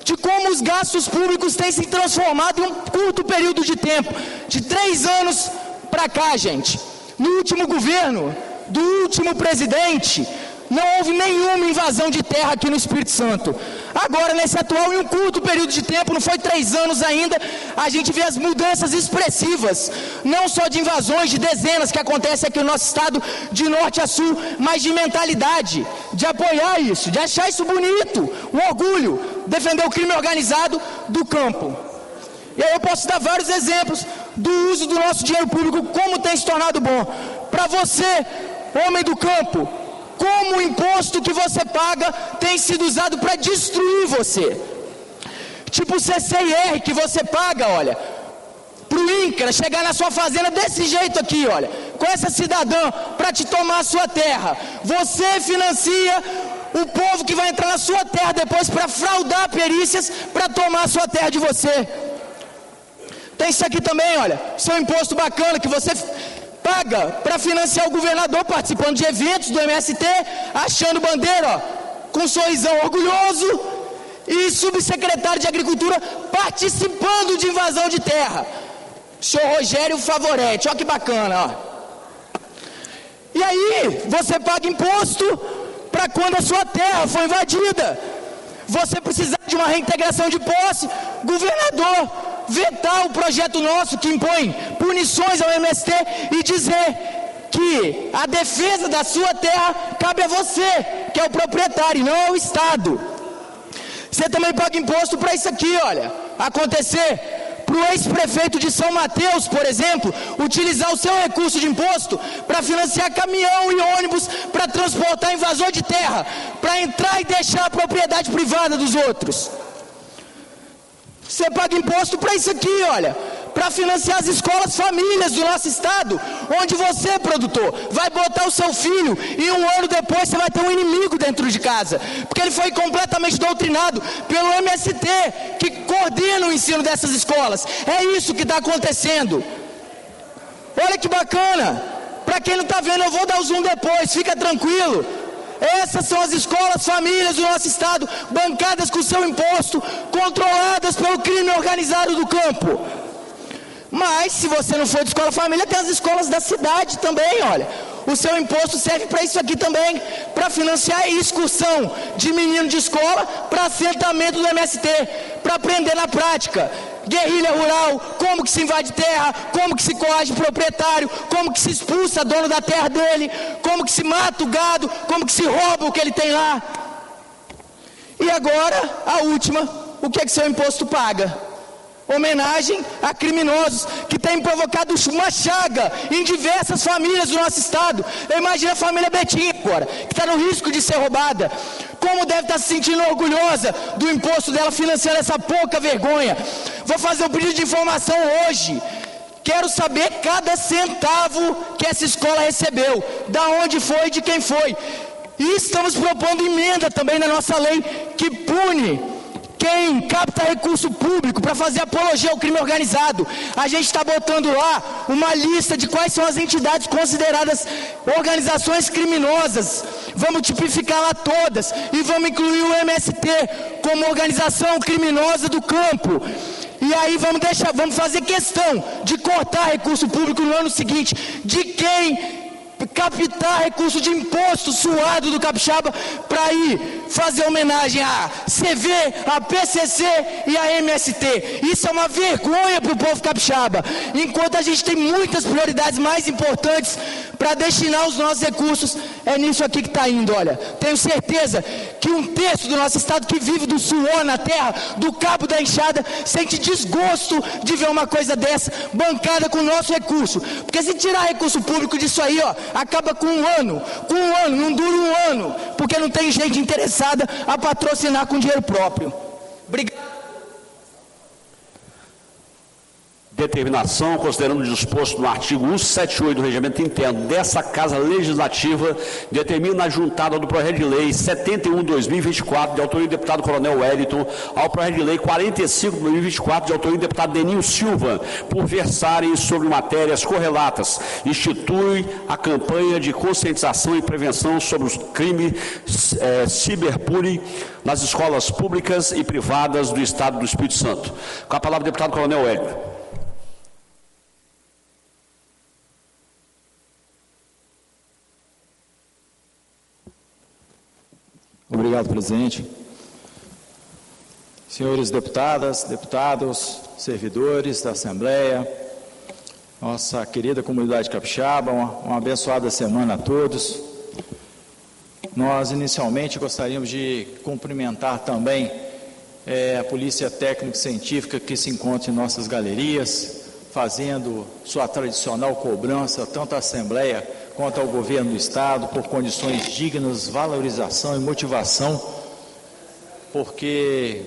de como os gastos públicos têm se transformado em um curto período de tempo, de 3 anos para cá, gente. No último governo, do último presidente, não houve nenhuma invasão de terra aqui no Espírito Santo. Agora, nesse atual, em um curto período de tempo, não foi 3 anos ainda, a gente vê as mudanças expressivas, não só de invasões, de dezenas que acontecem aqui no nosso estado, de norte a sul, mas de mentalidade, de apoiar isso, de achar isso bonito, um orgulho, defender o crime organizado do campo. E aí eu posso dar vários exemplos do uso do nosso dinheiro público, como tem se tornado bom. Para você, homem do campo, como o imposto que você paga tem sido usado para destruir você. Tipo o CCIR que você paga, olha, para o INCRA chegar na sua fazenda desse jeito aqui, olha, com essa cidadã para te tomar a sua terra. Você financia o povo que vai entrar na sua terra depois para fraudar perícias para tomar a sua terra de você. Tem isso aqui também, olha, seu imposto bacana que você paga para financiar o governador participando de eventos do MST, achando bandeira, ó, com um sorrisão orgulhoso, e subsecretário de Agricultura participando de invasão de terra. Senhor Rogério Favoretti, olha que bacana, ó. E aí, você paga imposto para quando a sua terra foi invadida. Você precisar de uma reintegração de posse, governador vetar o projeto nosso que impõe punições ao MST e dizer que a defesa da sua terra cabe a você, que é o proprietário, não ao Estado. Você também paga imposto para isso aqui, olha, acontecer. Para o ex-prefeito de São Mateus, por exemplo, utilizar o seu recurso de imposto para financiar caminhão e ônibus para transportar invasor de terra, para entrar e deixar a propriedade privada dos outros. Você paga imposto para isso aqui, olha, para financiar as escolas famílias do nosso estado, onde você, produtor, vai botar o seu filho e 1 ano depois você vai ter um inimigo dentro de casa, porque ele foi completamente doutrinado pelo MST, que coordena o ensino dessas escolas. É isso que está acontecendo. Olha que bacana, para Para quem não está vendo, eu vou dar o zoom depois, fica tranquilo. Essas são as escolas famílias do nosso estado, bancadas com seu imposto, controladas pelo crime organizado do campo. Mas, se você não for de escola família, tem as escolas da cidade também, olha. O seu imposto serve para isso aqui também, para financiar a excursão de menino de escola para assentamento do MST, para aprender na prática. Guerrilha rural, como que se invade terra, como que se coage proprietário, como que se expulsa dono da terra dele, como que se mata o gado, como que se rouba o que ele tem lá. E agora, a última, o que é que seu imposto paga? Homenagem a criminosos que têm provocado uma chaga em diversas famílias do nosso estado. Eu imagino a família Betinho agora, que está no risco de ser roubada. Como deve estar se sentindo orgulhosa do imposto dela financiando essa pouca vergonha. Vou fazer um pedido de informação hoje. Quero saber cada centavo que essa escola recebeu, da onde foi e de quem foi. E estamos propondo emenda também na nossa lei que pune quem capta recurso público para fazer apologia ao crime organizado. A gente está botando lá uma lista de quais são as entidades consideradas organizações criminosas. Vamos tipificar lá todas e vamos incluir o MST como organização criminosa do campo. E aí vamos fazer questão de cortar recurso público no ano seguinte de quem captar recurso de imposto suado do capixaba para ir fazer homenagem à CV, à PCC e à MST. Isso é uma vergonha para o povo capixaba, enquanto a gente tem muitas prioridades mais importantes para destinar os nossos recursos. É nisso aqui que está indo. Olha, tenho certeza que um terço do nosso estado que vive do suor na terra, do cabo da enxada, sente desgosto de ver uma coisa dessa bancada com o nosso recurso, porque se tirar recurso público disso aí, ó, acaba com um ano, não dura um ano, porque não tem gente interessada a patrocinar com dinheiro próprio. Obrigado. Determinação, considerando o disposto no artigo 178 do Regimento Interno dessa Casa Legislativa, determina a juntada do Projeto de Lei 71/2024, de autoria do deputado Coronel Wellington, ao Projeto de Lei 45/2024, de autoria do deputado Denil Silva, por versarem sobre matérias correlatas. Institui a campanha de conscientização e prevenção sobre os crimes ciberbullying nas escolas públicas e privadas do Estado do Espírito Santo. Com a palavra o deputado Coronel Wellington. Obrigado, presidente. Senhores deputadas, deputados, servidores da Assembleia, nossa querida comunidade capixaba, uma abençoada semana a todos. Nós, inicialmente, gostaríamos de cumprimentar também a Polícia Técnica e Científica que se encontra em nossas galerias, fazendo sua tradicional cobrança, tanto à Assembleia quanto ao governo do Estado, por condições dignas, valorização e motivação, porque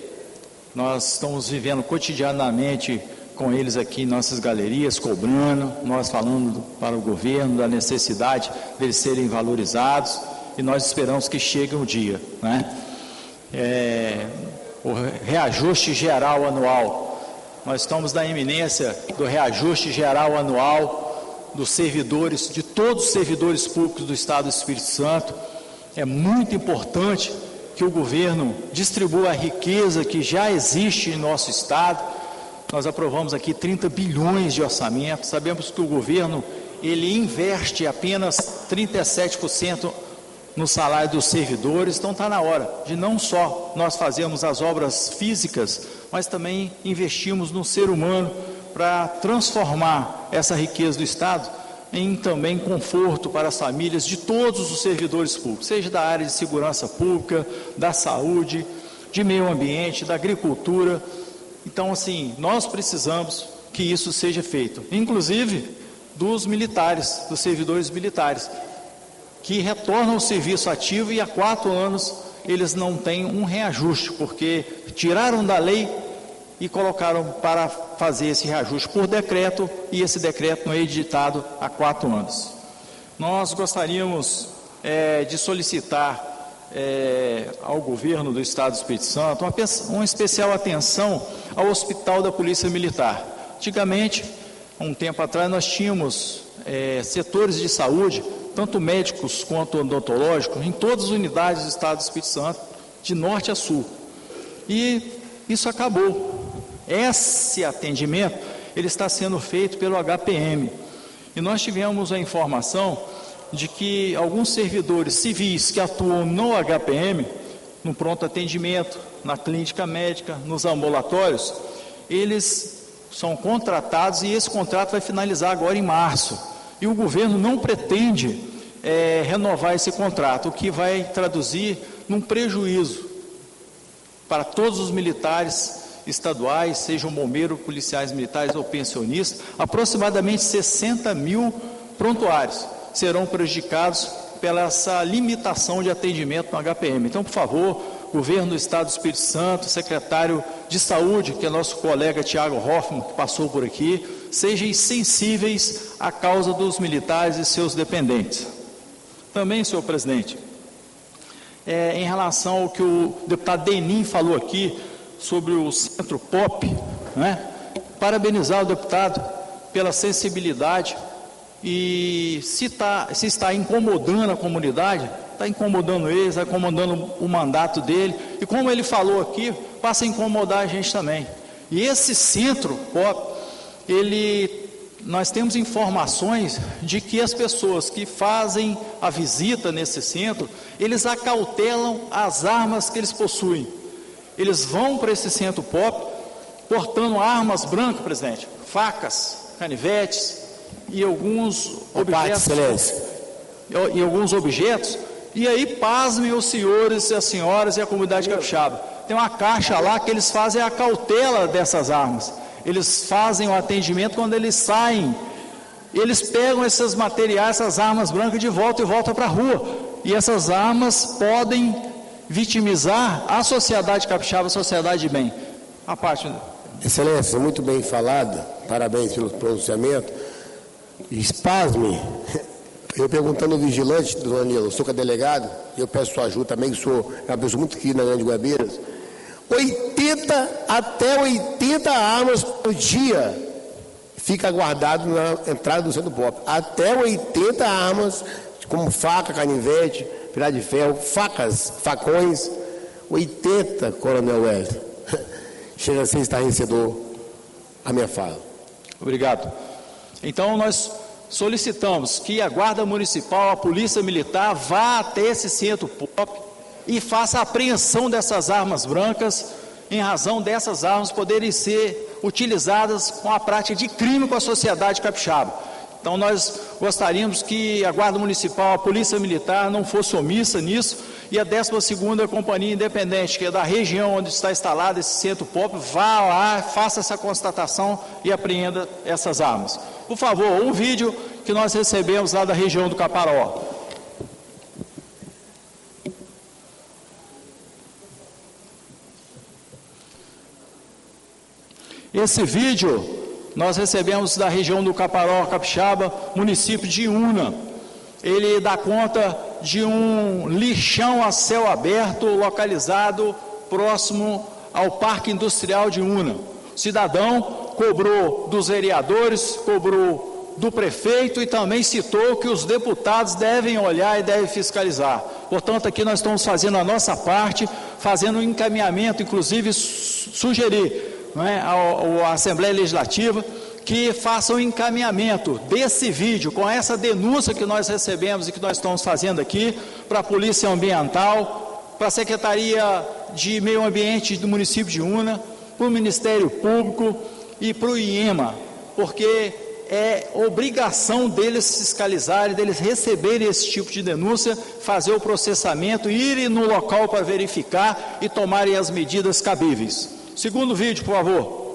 nós estamos vivendo cotidianamente com eles aqui em nossas galerias, cobrando, nós falando para o governo da necessidade deles serem valorizados, e nós esperamos que chegue um dia, né? O reajuste geral anual, nós estamos na iminência do reajuste geral anual dos servidores, de todos os servidores públicos do Estado do Espírito Santo. É muito importante que o governo distribua a riqueza que já existe em nosso Estado. Nós aprovamos aqui 30 bilhões de orçamento, sabemos que o governo, ele investe apenas 37% no salário dos servidores, então está na hora de não só nós fazermos as obras físicas, mas também investirmos no ser humano, para transformar essa riqueza do Estado em também conforto para as famílias de todos os servidores públicos, seja da área de segurança pública, da saúde, de meio ambiente, da agricultura. Então, assim, nós precisamos que isso seja feito, inclusive dos militares, dos servidores militares, que retornam ao serviço ativo e há 4 anos eles não têm um reajuste, porque tiraram da lei e colocaram para fazer esse reajuste por decreto, e esse decreto não é editado há 4 anos. Nós gostaríamos de solicitar ao governo do Estado do Espírito Santo uma especial atenção ao Hospital da Polícia Militar. Antigamente, há um tempo atrás, nós tínhamos setores de saúde, tanto médicos quanto odontológicos, em todas as unidades do Estado do Espírito Santo, de norte a sul. E isso acabou. Esse atendimento, ele está sendo feito pelo HPM. E nós tivemos a informação de que alguns servidores civis que atuam no HPM, no pronto atendimento, na clínica médica, nos ambulatórios, eles são contratados e esse contrato vai finalizar agora em março. E o governo não pretende renovar esse contrato, o que vai traduzir num prejuízo para todos os militares estaduais, sejam bombeiros, policiais militares ou pensionistas. Aproximadamente 60 mil prontuários serão prejudicados pela essa limitação de atendimento no HPM. Então, por favor, governo do Estado do Espírito Santo, secretário de Saúde, que é nosso colega Tiago Hoffmann, que passou por aqui, sejam sensíveis à causa dos militares e seus dependentes. Também, senhor presidente, em relação ao que o deputado Denim falou aqui sobre o Centro POP, né? Parabenizar o deputado pela sensibilidade e se está incomodando a comunidade, está incomodando eles, está incomodando o mandato dele, e como ele falou aqui, passa a incomodar a gente também. E esse Centro POP, nós temos informações de que as pessoas que fazem a visita nesse centro, eles acautelam as armas que eles possuem. Eles vão para esse Centro POP portando armas brancas, presidente, facas, canivetes e alguns objetos, e aí pasmem os senhores e as senhoras e a comunidade capixaba. Tem uma caixa lá que eles fazem a cautela dessas armas. Eles fazem o atendimento quando eles saem. Eles pegam esses materiais, essas armas brancas de volta e voltam para a rua. E essas armas podem vitimizar a sociedade capixaba, a sociedade de bem. A parte... Excelência, muito bem falada. Parabéns pelo pronunciamento. Espasme. Eu perguntando ao vigilante, do Danilo, eu sou delegado, eu peço sua ajuda também, que sou uma pessoa muito querida na Grande Guabeiras. 80 armas por dia fica guardado na entrada do Centro POP. Até 80 armas, como faca, canivete, pirata de ferro, facas, facões. 80, Coronel Wesley. Chega a ser estarrecedor a minha fala. Obrigado. Então, nós solicitamos que a Guarda Municipal, a Polícia Militar, vá até esse Centro POP e faça a apreensão dessas armas brancas, em razão dessas armas poderem ser utilizadas com a prática de crime com a sociedade capixaba. Então nós gostaríamos que a Guarda Municipal, a Polícia Militar não fosse omissa nisso, e a 12ª Companhia Independente, que é da região onde está instalado esse Centro POP, vá lá, faça essa constatação e apreenda essas armas. Por favor, um vídeo que nós recebemos lá da região do Caparaó. Esse vídeo nós recebemos da região do Caparaó, Capixaba, município de Iuna. Ele dá conta de um lixão a céu aberto localizado próximo ao Parque Industrial de Iuna. O cidadão cobrou dos vereadores, cobrou do prefeito e também citou que os deputados devem olhar e devem fiscalizar. Portanto, aqui nós estamos fazendo a nossa parte, fazendo um encaminhamento, inclusive sugerir à Assembleia Legislativa que faça um encaminhamento desse vídeo, com essa denúncia que nós recebemos e que nós estamos fazendo aqui, para a Polícia Ambiental, para a Secretaria de Meio Ambiente do município de Iuna, para o Ministério Público e para o IEMA, porque é obrigação deles fiscalizarem, deles receberem esse tipo de denúncia, fazer o processamento, irem no local para verificar e tomarem as medidas cabíveis. Segundo vídeo, por favor.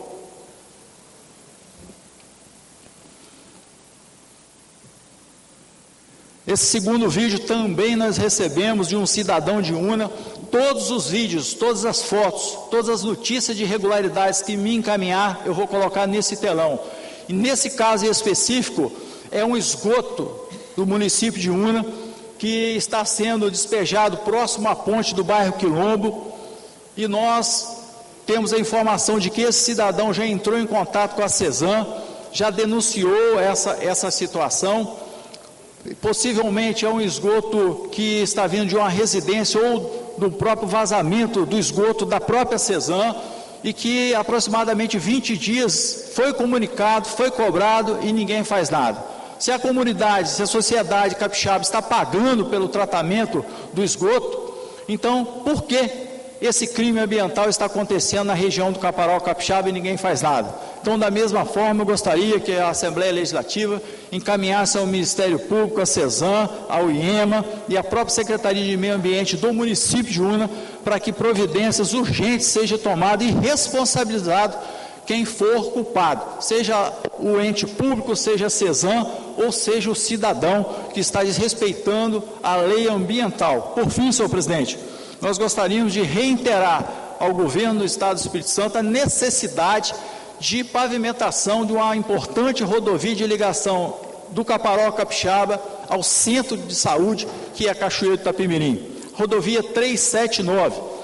Esse segundo vídeo também nós recebemos de um cidadão de Iuna. Todos os vídeos, todas as fotos, todas as notícias de irregularidades que me encaminhar, eu vou colocar nesse telão. E nesse caso em específico, é um esgoto do município de Iuna que está sendo despejado próximo à ponte do bairro Quilombo, e nós temos a informação de que esse cidadão já entrou em contato com a CESAM, já denunciou essa situação. Possivelmente é um esgoto que está vindo de uma residência ou do próprio vazamento do esgoto da própria CESAM, e que aproximadamente 20 dias foi comunicado, foi cobrado e ninguém faz nada. Se a comunidade, se a sociedade capixaba está pagando pelo tratamento do esgoto, então por que esse crime ambiental está acontecendo na região do Caparaó Capixaba e ninguém faz nada? Então, da mesma forma, eu gostaria que a Assembleia Legislativa encaminhasse ao Ministério Público, à CESAM, ao IEMA e à própria Secretaria de Meio Ambiente do município de Una, para que providências urgentes sejam tomadas e responsabilizado quem for culpado, seja o ente público, seja a CESAM, ou seja o cidadão que está desrespeitando a lei ambiental. Por fim, senhor presidente, nós gostaríamos de reiterar ao governo do Estado do Espírito Santo a necessidade de pavimentação de uma importante rodovia de ligação do Caparaó Capixaba ao centro de saúde, que é a Cachoeiro do Itapemirim. Rodovia 379.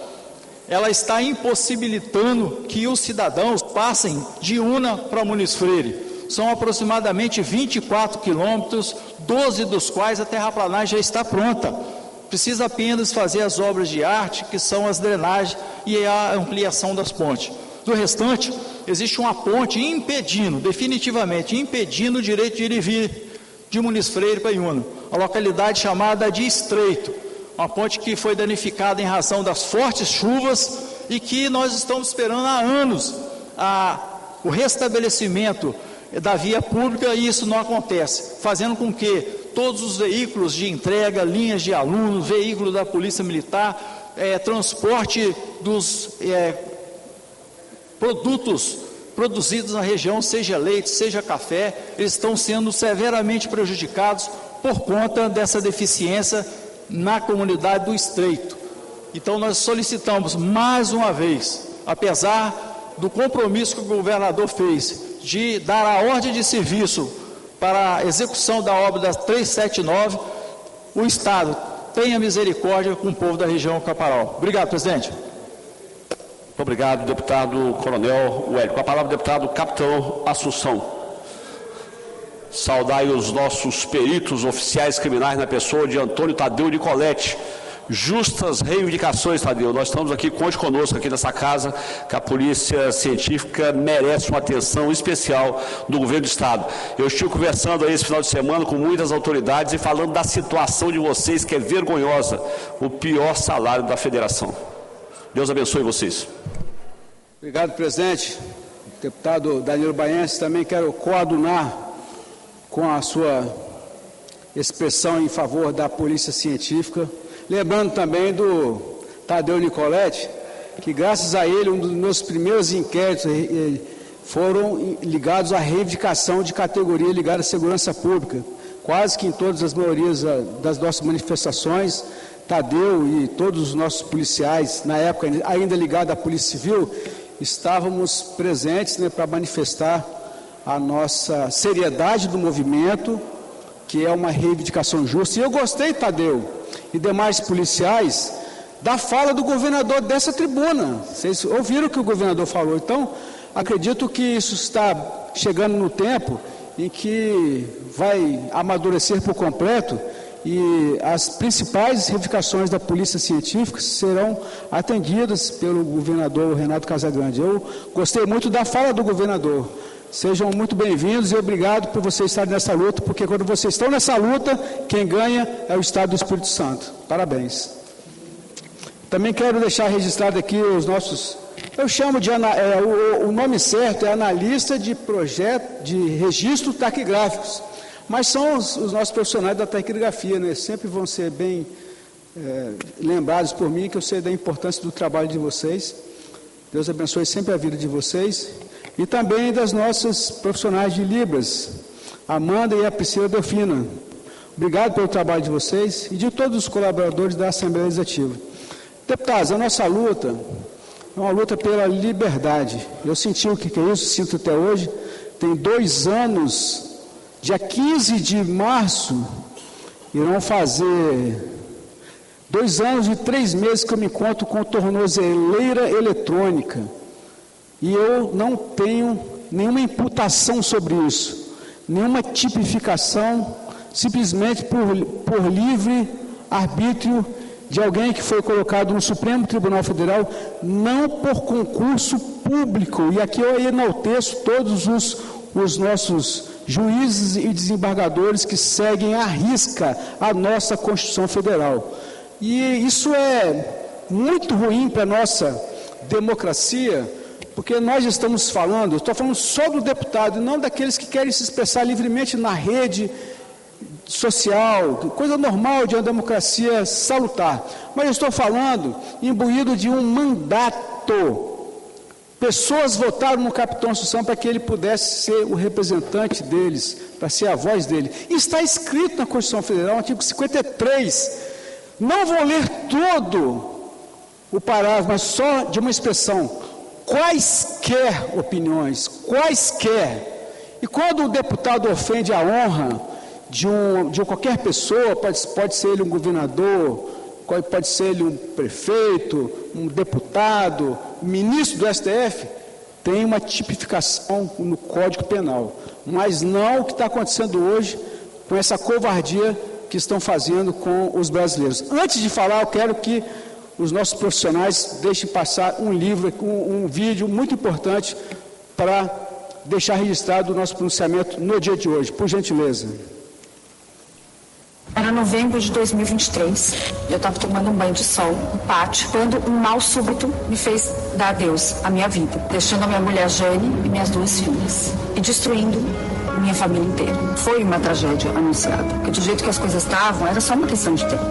Ela está impossibilitando que os cidadãos passem de Una para Muniz Freire. São aproximadamente 24 quilômetros, 12 dos quais a terraplanagem já está pronta. Precisa apenas fazer as obras de arte, que são as drenagens e a ampliação das pontes. Do restante, existe uma ponte definitivamente impedindo o direito de ir e vir de Muniz Freire para Iuna, a localidade chamada de Estreito, uma ponte que foi danificada em razão das fortes chuvas e que nós estamos esperando há anos o restabelecimento da via pública, e isso não acontece, fazendo com que todos os veículos de entrega, linhas de alunos, veículos da Polícia Militar, transporte dos produtos produzidos na região, seja leite, seja café, eles estão sendo severamente prejudicados por conta dessa deficiência na comunidade do Estreito. Então nós solicitamos mais uma vez, apesar do compromisso que o governador fez de dar a ordem de serviço para a execução da obra da 379, o Estado tenha misericórdia com o povo da região Caparaó. Obrigado, presidente. Muito obrigado, deputado Coronel Wélio. Com a palavra, deputado Capitão Assunção. Saudai os nossos peritos oficiais criminais na pessoa de Antônio Tadeu Nicoletti. Justas reivindicações, Tadeu. Nós estamos aqui, conte conosco aqui nessa casa, que a Polícia Científica merece uma atenção especial do governo do Estado. Eu estive conversando aí esse final de semana com muitas autoridades e falando da situação de vocês, que é vergonhosa, o pior salário da federação. Deus abençoe vocês. Obrigado, presidente. Deputado Danilo Baiense, também quero coadunar com a sua expressão em favor da Polícia Científica. Lembrando também do Tadeu Nicoletti, que graças a ele, um dos meus primeiros inquéritos foram ligados à reivindicação de categoria ligada à segurança pública. Quase que em todas as maiorias das nossas manifestações, Tadeu e todos os nossos policiais, na época ainda ligados à Polícia Civil, estávamos presentes, para manifestar a nossa seriedade do movimento, que é uma reivindicação justa. E eu gostei, Tadeu, e demais policiais, da fala do governador dessa tribuna. Vocês ouviram o que o governador falou. Então, acredito que isso está chegando no tempo em que vai amadurecer por completo e as principais reivindicações da Polícia Científica serão atendidas pelo governador Renato Casagrande. Eu gostei muito da fala do governador. Sejam muito bem-vindos e obrigado por vocês estarem nessa luta, porque quando vocês estão nessa luta, quem ganha é o Estado do Espírito Santo. Parabéns. Também quero deixar registrado aqui os nossos... Eu chamo de... o nome certo é analista de projeto de registro taquigráficos, mas são os nossos profissionais da taquigrafia, sempre vão ser bem lembrados por mim, que eu sei da importância do trabalho de vocês. Deus abençoe sempre a vida de vocês. E também das nossas profissionais de Libras, Amanda e a Priscila Delfina. Obrigado pelo trabalho de vocês e de todos os colaboradores da Assembleia Legislativa. Deputados, a nossa luta é uma luta pela liberdade. Eu senti o que é isso, sinto até hoje. Tem 2 anos, dia 15 de março, irão fazer 2 anos e 3 meses que eu me encontro com tornozeleira eletrônica. E eu não tenho nenhuma imputação sobre isso, nenhuma tipificação, simplesmente por livre arbítrio de alguém que foi colocado no Supremo Tribunal Federal, não por concurso público. E aqui eu enalteço todos os nossos juízes e desembargadores que seguem à risca a nossa Constituição Federal. E isso é muito ruim para a nossa democracia, porque nós estamos falando, eu estou falando só do deputado, e não daqueles que querem se expressar livremente na rede social, coisa normal de uma democracia salutar. Mas eu estou falando imbuído de um mandato. Pessoas votaram no capitão Assunção para que ele pudesse ser o representante deles, para ser a voz dele. E está escrito na Constituição Federal, artigo 53. Não vou ler todo o parágrafo, mas só de uma expressão. Quaisquer opiniões, quaisquer. E quando o deputado ofende a honra de qualquer pessoa, pode ser ele um governador, pode ser ele um prefeito, um deputado, um ministro do STF, tem uma tipificação no Código Penal, mas não o que está acontecendo hoje com essa covardia que estão fazendo com os brasileiros. Antes de falar, eu quero que os nossos profissionais deixem passar um livro, um vídeo muito importante para deixar registrado o nosso pronunciamento no dia de hoje, por gentileza. Era novembro de 2023, eu estava tomando um banho de sol no pátio, quando um mal súbito me fez dar adeus à minha vida, deixando a minha mulher Jane e minhas 2 filhas, e destruindo minha família inteira. Foi uma tragédia anunciada, porque do jeito que as coisas estavam, era só uma questão de tempo.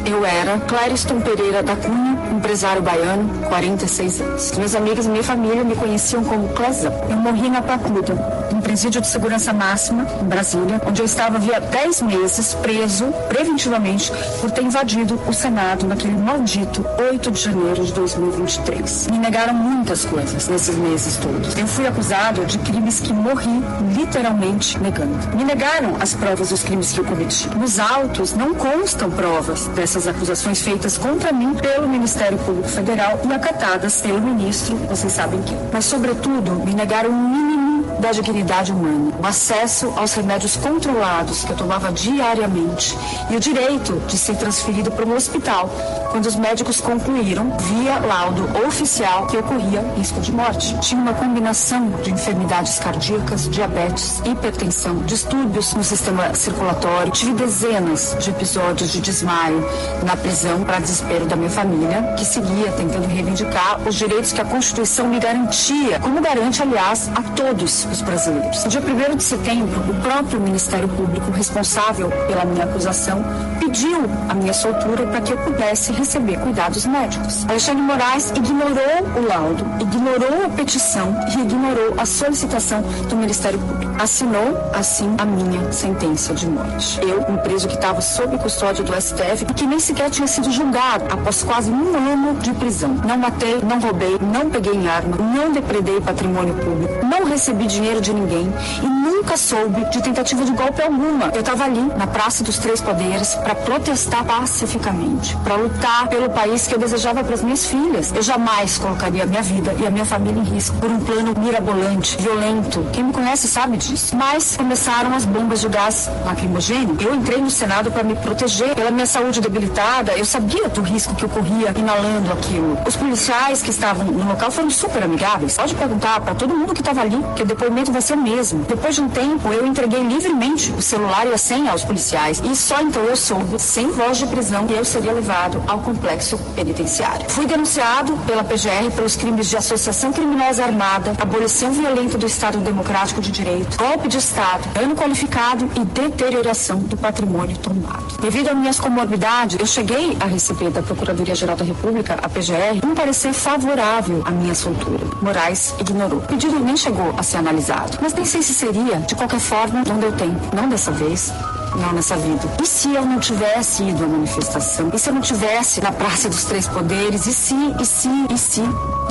Eu era Clériston Pereira da Cunha, empresário baiano, 46 anos. Minhas amigas e minha família me conheciam como Clésão. Eu morri na Papuda, um presídio de segurança máxima em Brasília, onde eu estava havia 10 meses preso preventivamente por ter invadido o Senado naquele maldito 8 de janeiro de 2023. Me negaram muitas coisas nesses meses todos. Eu fui acusado de crimes que morri literalmente negando. Me negaram as provas dos crimes que eu cometi. Nos autos não constam provas dessas acusações feitas contra mim pelo Ministério Público Federal e acatadas pelo ministro, vocês sabem quem. Mas, sobretudo, me negaram o mínimo da dignidade humana, o acesso aos remédios controlados que eu tomava diariamente e o direito de ser transferido para um hospital quando os médicos concluíram, via laudo oficial, que eu corria risco de morte. Tinha uma combinação de enfermidades cardíacas, diabetes, hipertensão, distúrbios no sistema circulatório. Tive dezenas de episódios de desmaio na prisão, para desespero da minha família, que seguia tentando reivindicar os direitos que a Constituição me garantia, como garante, aliás, a todos os brasileiros. No dia 1º de setembro, o próprio Ministério Público responsável pela minha acusação pediu a minha soltura para que eu pudesse receber cuidados médicos. Alexandre Moraes ignorou o laudo, ignorou a petição e ignorou a solicitação do Ministério Público. Assinou, assim, a minha sentença de morte. Eu, um preso que estava sob custódia do STF e que nem sequer tinha sido julgado após quase 1 ano de prisão. Não matei, não roubei, não peguei em arma, não depredei patrimônio público, não recebi dinheiro de ninguém e nunca soube de tentativa de golpe alguma. Eu estava ali, na Praça dos Três Poderes, para protestar pacificamente, para lutar pelo país que eu desejava para as minhas filhas. Eu jamais colocaria a minha vida e a minha família em risco por um plano mirabolante, violento. Quem me conhece sabe disso. Mas começaram as bombas de gás lacrimogêneo. Eu entrei no Senado para me proteger. Pela minha saúde debilitada, eu sabia do risco que eu corria inalando aquilo. Os policiais que estavam no local foram super amigáveis. Pode perguntar para todo mundo que estava ali, que o depoimento vai ser o mesmo. Depois de um tempo, eu entreguei livremente o celular e a senha aos policiais. E só então eu soube, sem voz de prisão, que eu seria levado ao complexo penitenciário. Fui denunciado pela PGR pelos crimes de associação criminosa armada, abolição violenta do Estado Democrático de Direito, golpe de Estado, dano qualificado e deterioração do patrimônio tombado. Devido às minhas comorbidades, eu cheguei a receber da Procuradoria-Geral da República, a PGR, um parecer favorável à minha soltura. Moraes ignorou. O pedido nem chegou a ser analisado. Mas nem sei se seria, de qualquer forma, não deu tempo. Não dessa vez. não nessa vida. E se eu não tivesse ido à manifestação? E se eu não tivesse na Praça dos Três Poderes? E se?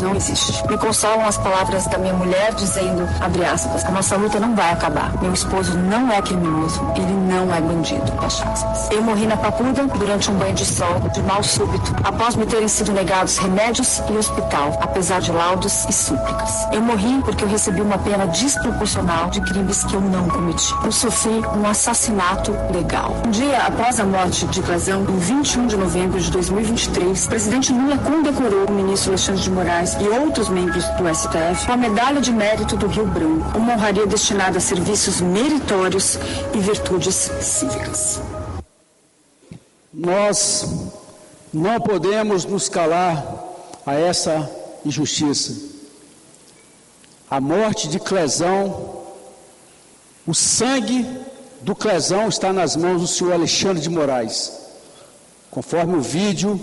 Não existe. Me consolam as palavras da minha mulher dizendo, abre aspas, a nossa luta não vai acabar. Meu esposo não é criminoso, ele não é bandido, fecha aspas. Eu morri na Papuda durante um banho de sol, de mal súbito, após me terem sido negados remédios e hospital, apesar de laudos e súplicas. Eu morri porque eu recebi uma pena desproporcional de crimes que eu não cometi. Eu sofri um assassinato legal. Um dia após a morte de Clezão, em 21 de novembro de 2023, o presidente Lula condecorou o ministro Alexandre de Moraes e outros membros do STF com a Medalha de Mérito do Rio Branco, uma honraria destinada a serviços meritórios e virtudes cívicas. Nós não podemos nos calar a essa injustiça. A morte de Clezão, o sangue do Clezão está nas mãos do senhor Alexandre de Moraes. Conforme o vídeo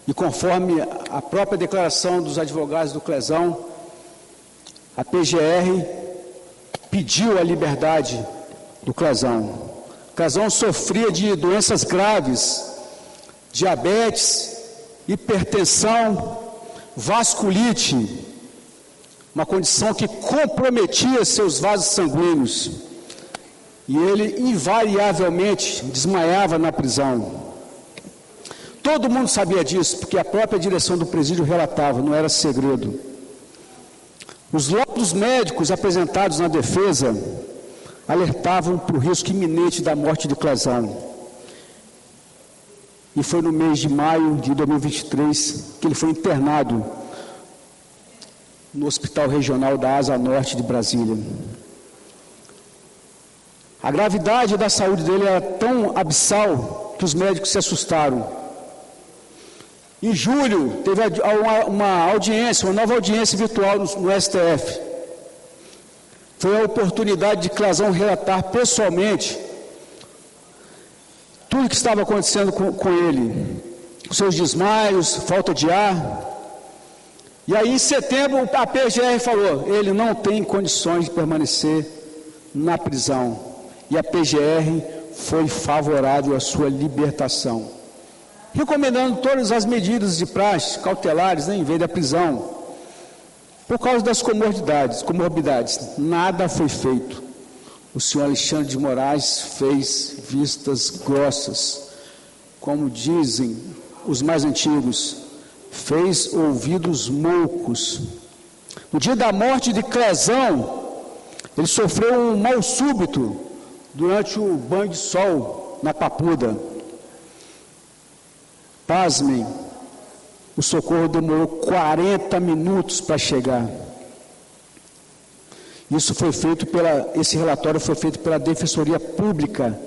e conforme a própria declaração dos advogados do Clezão, a PGR pediu a liberdade do Clezão. Clezão sofria de doenças graves, diabetes, hipertensão, vasculite, uma condição que comprometia seus vasos sanguíneos. E ele invariavelmente desmaiava na prisão. Todo mundo sabia disso, porque a própria direção do presídio relatava, não era segredo. Os laudos médicos apresentados na defesa alertavam para o risco iminente da morte de Clezão. E foi no mês de maio de 2023 que ele foi internado no Hospital Regional da Asa Norte de Brasília. A gravidade da saúde dele era tão abissal que os médicos se assustaram. Em julho, teve uma audiência, uma nova audiência virtual no STF. Foi a oportunidade de Clezão relatar pessoalmente tudo o que estava acontecendo com ele, os seus desmaios, falta de ar. E aí, em setembro, a PGR falou, ele não tem condições de permanecer na prisão. E a PGR foi favorável à sua libertação, recomendando todas as medidas de praxe cautelares, em vez da prisão, por causa das comorbidades. Nada foi feito. O senhor Alexandre de Moraes fez vistas grossas, como dizem os mais antigos, fez ouvidos moucos. No dia da morte de Clezão, ele sofreu um mal súbito durante o banho de sol na Papuda. Pasmem, o socorro demorou 40 minutos para chegar. Esse relatório foi feito pela Defensoria Pública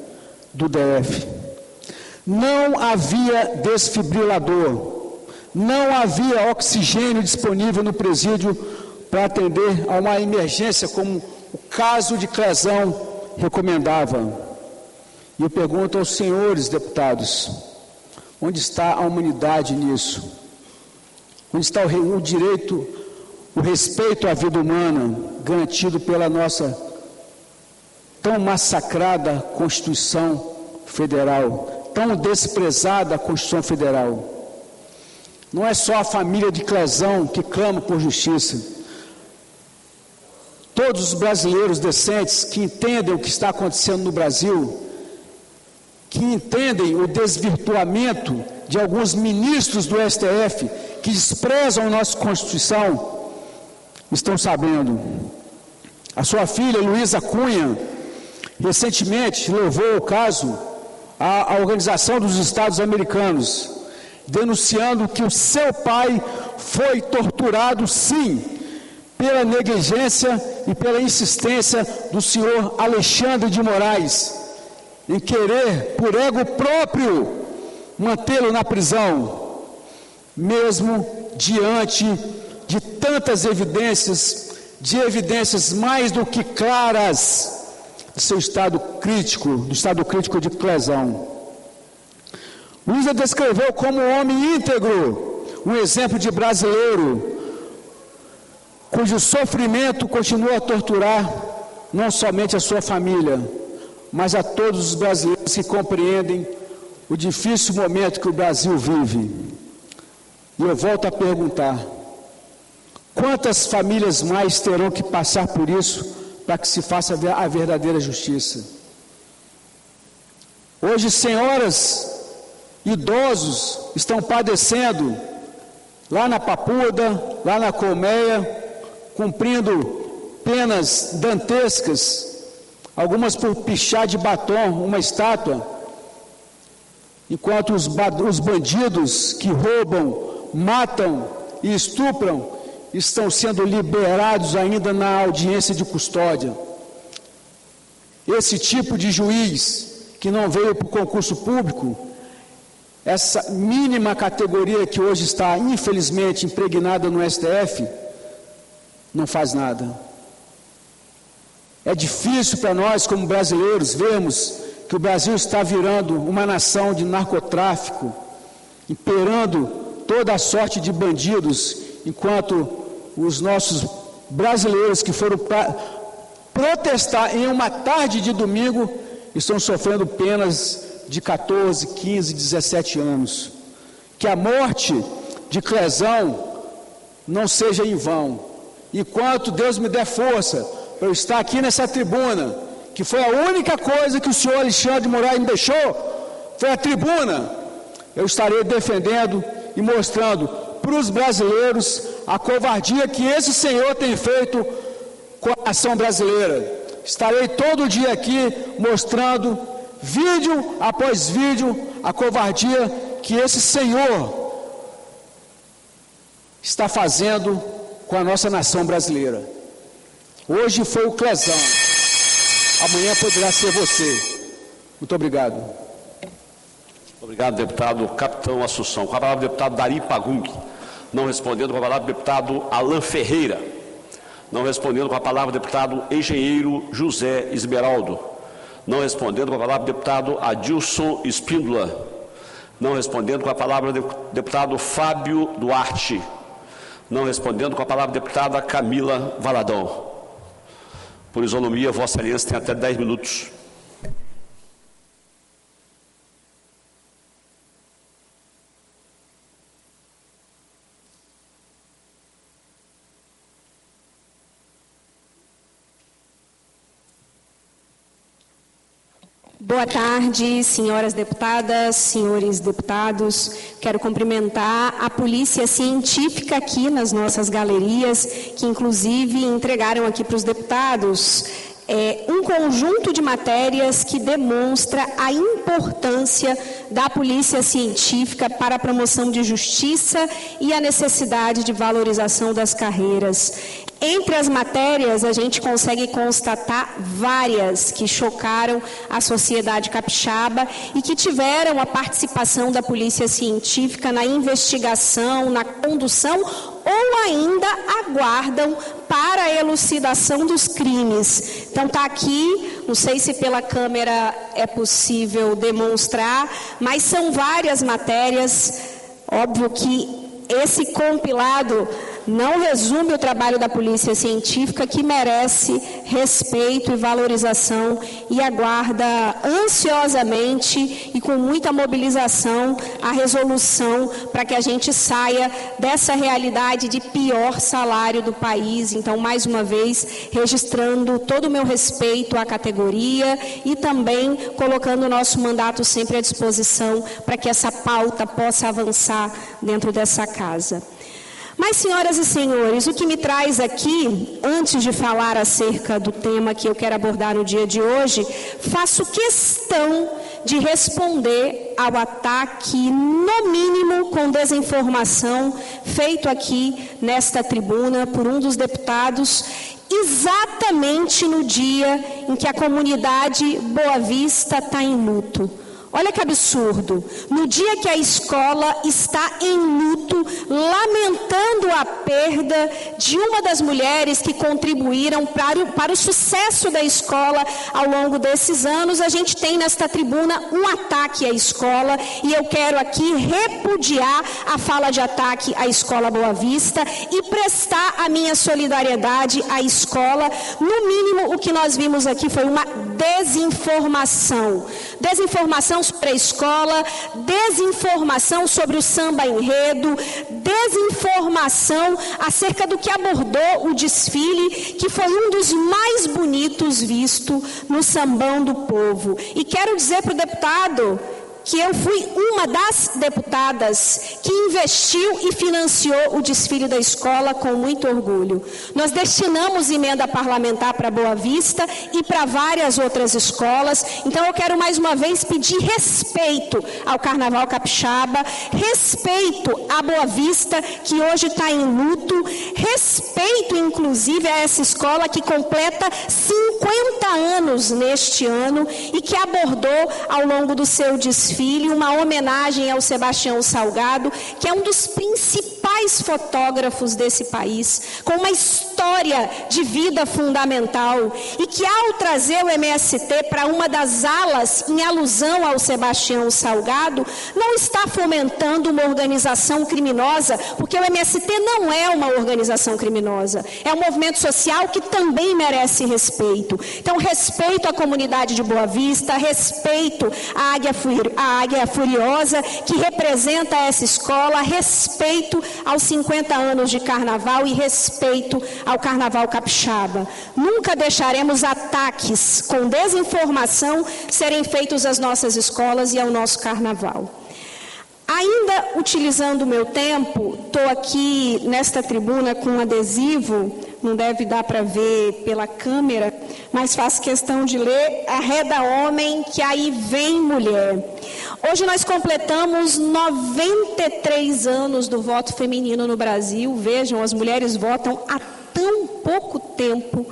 do DF. Não havia desfibrilador, não havia oxigênio disponível no presídio para atender a uma emergência como o caso de Clezão recomendava. E eu pergunto aos senhores deputados, onde está a humanidade nisso? Onde está o direito, o respeito à vida humana garantido pela nossa tão massacrada Constituição Federal, tão desprezada Constituição Federal? Não é só a família de Clezão que clama por justiça. Todos os brasileiros decentes que entendem o que está acontecendo no Brasil, que entendem o desvirtuamento de alguns ministros do STF, que desprezam a nossa Constituição, estão sabendo. A sua filha, Luísa Cunha, recentemente levou o caso à Organização dos Estados Americanos, denunciando que o seu pai foi torturado, sim, pela negligência e pela insistência do senhor Alexandre de Moraes, em querer, por ego próprio, mantê-lo na prisão, mesmo diante de tantas evidências, de evidências mais do que claras do seu estado crítico, do estado crítico de Clezão. Luísa descreveu como um homem íntegro, um exemplo de brasileiro, cujo sofrimento continua a torturar não somente a sua família, mas a todos os brasileiros que compreendem o difícil momento que o Brasil vive. E eu volto a perguntar: quantas famílias mais terão que passar por isso para que se faça a verdadeira justiça? Hoje, senhoras, idosos estão padecendo lá na Papuda, lá na Colmeia, cumprindo penas dantescas, algumas por pichar de batom uma estátua, enquanto os bandidos que roubam, matam e estupram estão sendo liberados ainda na audiência de custódia. Esse tipo de juiz que não veio para o concurso público, essa mínima categoria que hoje está infelizmente impregnada no STF, não faz nada. É difícil para nós como brasileiros vermos que o Brasil está virando uma nação de narcotráfico, imperando toda a sorte de bandidos, enquanto os nossos brasileiros que foram protestar em uma tarde de domingo estão sofrendo penas de 14, 15, 17 anos. Que a morte de Clezão não seja em vão. Enquanto Deus me der força para eu estar aqui nessa tribuna, que foi a única coisa que o senhor Alexandre de Moraes me deixou, foi a tribuna, eu estarei defendendo e mostrando para os brasileiros a covardia que esse senhor tem feito com a nação brasileira. Estarei todo dia aqui mostrando, vídeo após vídeo, a covardia que esse senhor está fazendo com a nossa nação brasileira. Hoje foi o Clezão, amanhã poderá ser você. Muito obrigado. Obrigado, deputado Capitão Assunção. Com a palavra o deputado Dari Pagung. Não respondendo, com a palavra o deputado Alan Ferreira. Não respondendo, com a palavra o deputado engenheiro José Esmeraldo. Não respondendo, com a palavra o deputado Adilson Espíndola. Não respondendo, com a palavra o deputado Fábio Duarte. Não respondendo, com a palavra a deputada Camila Valadão. Por isonomia, Vossa Excelência tem até 10 minutos. Boa tarde, senhoras deputadas, senhores deputados. Quero cumprimentar a Polícia Científica aqui nas nossas galerias, que inclusive entregaram aqui para os deputados um conjunto de matérias que demonstra a importância da Polícia Científica para a promoção de justiça e a necessidade de valorização das carreiras. Entre as matérias, a gente consegue constatar várias que chocaram a sociedade capixaba e que tiveram a participação da Polícia Científica na investigação, na condução ou ainda aguardam para a elucidação dos crimes. Então está aqui, não sei se pela câmera é possível demonstrar, mas são várias matérias. Óbvio que esse compilado não resume o trabalho da Polícia Científica, que merece respeito e valorização, e aguarda ansiosamente e com muita mobilização a resolução para que a gente saia dessa realidade de pior salário do país. Então, mais uma vez, registrando todo o meu respeito à categoria e também colocando o nosso mandato sempre à disposição para que essa pauta possa avançar dentro dessa casa. Mas, senhoras e senhores, o que me traz aqui, antes de falar acerca do tema que eu quero abordar no dia de hoje, faço questão de responder ao ataque, no mínimo com desinformação, feito aqui nesta tribuna por um dos deputados, exatamente no dia em que a comunidade Boa Vista está em luto. Olha que absurdo, no dia que a escola está em luto, lamentando a perda de uma das mulheres que contribuíram para o sucesso da escola ao longo desses anos, a gente tem nesta tribuna um ataque à escola, e eu quero aqui repudiar a fala de ataque à Escola Boa Vista e prestar a minha solidariedade à escola. No mínimo, o que nós vimos aqui foi uma desinformação. Desinformação sobre a escola, desinformação sobre o samba enredo, desinformação acerca do que abordou o desfile, que foi um dos mais bonitos visto no Sambão do Povo. E quero dizer para o deputado que eu fui uma das deputadas que investiu e financiou o desfile da escola com muito orgulho. Nós destinamos emenda parlamentar para Boa Vista e para várias outras escolas. Então eu quero mais uma vez pedir respeito ao Carnaval Capixaba, respeito à Boa Vista, que hoje está em luto, respeito inclusive a essa escola que completa 50 anos neste ano e que abordou ao longo do seu desfile uma homenagem ao Sebastião Salgado, que é um dos principais fotógrafos desse país, com uma história de vida fundamental, e que ao trazer o MST para uma das alas em alusão ao Sebastião Salgado, não está fomentando uma organização criminosa, porque o MST não é uma organização criminosa, é um movimento social que também merece respeito. Então, respeito à comunidade de Boa Vista, respeito à Águia Furiosa, que representa essa escola, respeito aos 50 anos de carnaval e respeito ao Carnaval Capixaba. Nunca deixaremos ataques com desinformação serem feitos às nossas escolas e ao nosso carnaval. Ainda utilizando o meu tempo, estou aqui nesta tribuna com um adesivo, não deve dar para ver pela câmera, mas faço questão de ler: arreda homem, que aí vem mulher. Hoje nós completamos 93 anos do voto feminino no Brasil. Vejam, as mulheres votam há tão pouco tempo.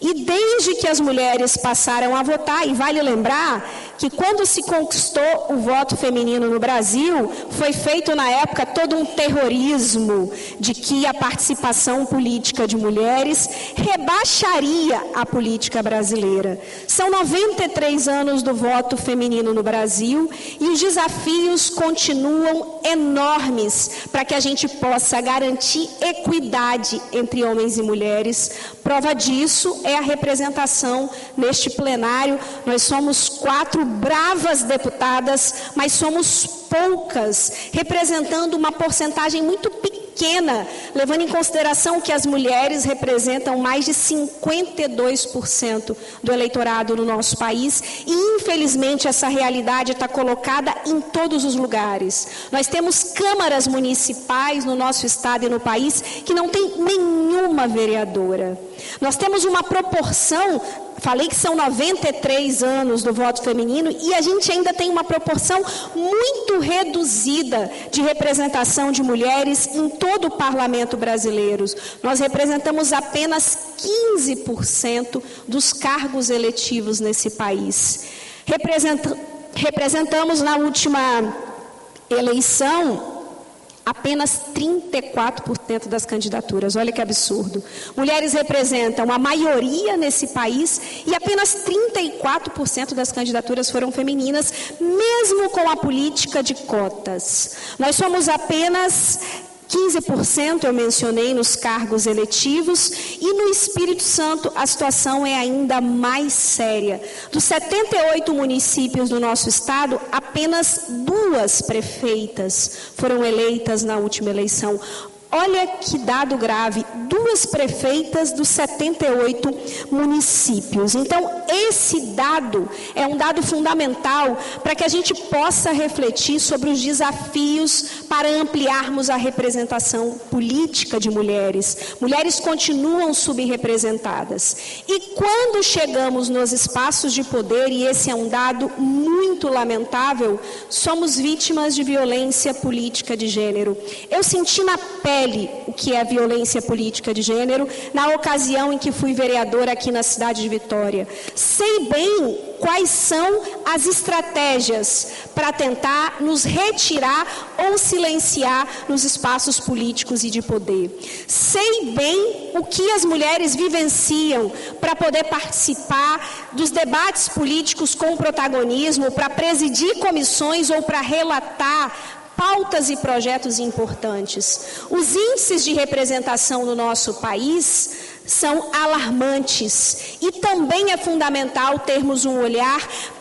E desde que as mulheres passaram a votar, e vale lembrar que quando se conquistou o voto feminino no Brasil, foi feito na época todo um terrorismo de que a participação política de mulheres rebaixaria a política brasileira. São 93 anos do voto feminino no Brasil e os desafios continuam enormes para que a gente possa garantir equidade entre homens e mulheres. Prova disso é a representação neste plenário. Nós somos 4 bravas deputadas, mas somos poucas, representando uma porcentagem muito pequena, levando em consideração que as mulheres representam mais de 52% do eleitorado no nosso país, e infelizmente essa realidade está colocada em todos os lugares. Nós temos câmaras municipais no nosso estado e no país que não tem nenhuma vereadora. Nós temos uma proporção, falei que são 93 anos do voto feminino, e a gente ainda tem uma proporção muito reduzida de representação de mulheres em todo o parlamento brasileiro. Nós representamos apenas 15% dos cargos eletivos nesse país. Representamos na última eleição apenas 34% das candidaturas. Olha que absurdo. Mulheres representam a maioria nesse país e apenas 34% das candidaturas foram femininas, mesmo com a política de cotas. Nós somos apenas 15%, eu mencionei, nos cargos eletivos, e no Espírito Santo a situação é ainda mais séria. Dos 78 municípios do nosso estado, apenas 2 prefeitas foram eleitas na última eleição. Olha que dado grave, 2 prefeitas dos 78 municípios. Então, esse dado é um dado fundamental para que a gente possa refletir sobre os desafios para ampliarmos a representação política de mulheres. Mulheres continuam subrepresentadas. E quando chegamos nos espaços de poder, e esse é um dado muito lamentável, somos vítimas de violência política de gênero. Eu senti na pele o que é a violência política de gênero na ocasião em que fui vereadora aqui na cidade de Vitória. Sei bem quais são as estratégias para tentar nos retirar ou silenciar nos espaços políticos e de poder. Sei bem o que as mulheres vivenciam para poder participar dos debates políticos com protagonismo, para presidir comissões ou para relatar pautas e projetos importantes. Os índices de representação no nosso país são alarmantes. E também é fundamental termos um olhar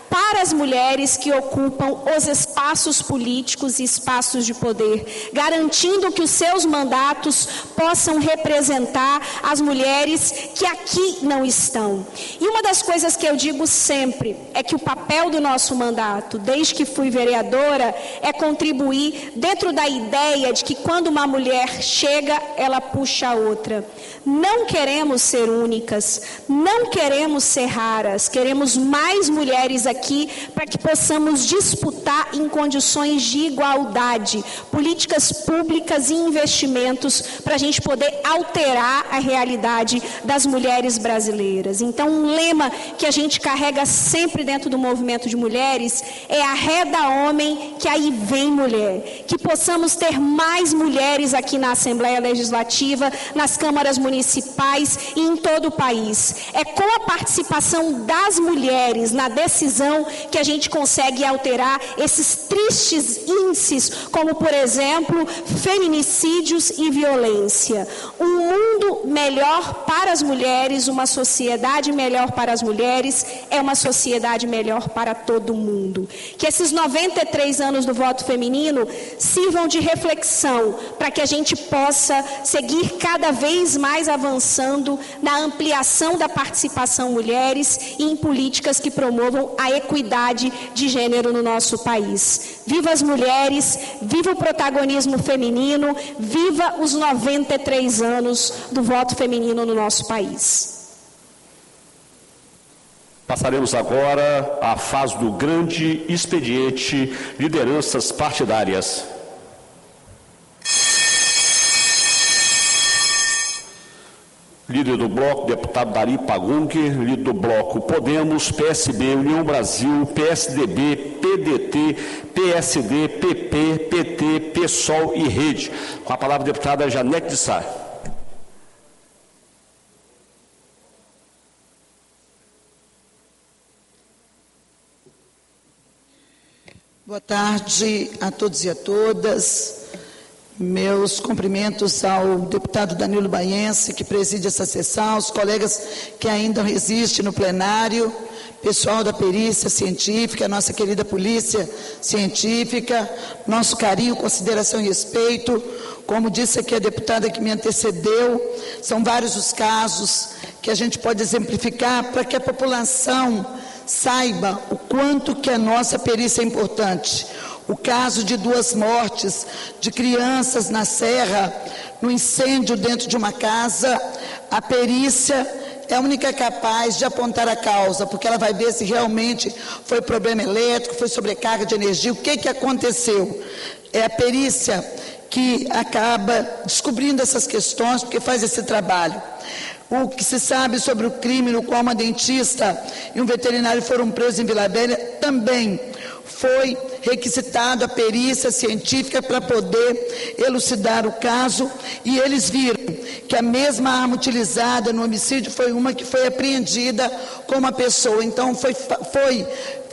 para as mulheres que ocupam os espaços políticos e espaços de poder, garantindo que os seus mandatos possam representar as mulheres que aqui não estão. E uma das coisas que eu digo sempre é que o papel do nosso mandato, desde que fui vereadora, é contribuir dentro da ideia de que quando uma mulher chega, ela puxa a outra. Não queremos ser únicas, não queremos ser raras, queremos mais mulheres aqui para que possamos disputar em condições de igualdade, políticas públicas e investimentos para a gente poder alterar a realidade das mulheres brasileiras. Então, um lema que a gente carrega sempre dentro do movimento de mulheres é arreda homem, que aí vem mulher. Que possamos ter mais mulheres aqui na Assembleia Legislativa, nas câmaras municipais e em todo o país. É com a participação das mulheres na decisão que a gente consegue alterar esses tristes índices, como, por exemplo, feminicídios e violência. Um mundo melhor para as mulheres, uma sociedade melhor para as mulheres, é uma sociedade melhor para todo mundo. Que esses 93 anos do voto feminino sirvam de reflexão para que a gente possa seguir cada vez mais avançando na ampliação da participação mulheres e em políticas que promovam a equidade de gênero no nosso país. Viva as mulheres, viva o protagonismo feminino, viva os 93 anos do voto feminino no nosso país. Passaremos agora à fase do grande expediente, lideranças partidárias. Líder do bloco, deputado Dari Pagung. Líder do bloco Podemos, PSB, União Brasil, PSDB, PDT, PSD, PP, PT, PSOL e Rede. Com a palavra a deputada Janete de Sá. Boa tarde a todos e a todas. Meus cumprimentos ao deputado Danilo Baiense, que preside essa sessão, aos colegas que ainda resistem no plenário, pessoal da perícia científica, nossa querida polícia científica, nosso carinho, consideração e respeito. Como disse aqui a deputada que me antecedeu, são vários os casos que a gente pode exemplificar para que a população saiba o quanto que a nossa perícia é importante. O caso de 2 mortes de crianças na Serra, no incêndio dentro de uma casa, a perícia é a única capaz de apontar a causa, porque ela vai ver se realmente foi problema elétrico, foi sobrecarga de energia, o que aconteceu. É a perícia que acaba descobrindo essas questões, porque faz esse trabalho. O que se sabe sobre o crime no qual uma dentista e um veterinário foram presos em Vila Velha também foi requisitado a perícia científica para poder elucidar o caso, e eles viram que a mesma arma utilizada no homicídio foi uma que foi apreendida com uma pessoa. Então foi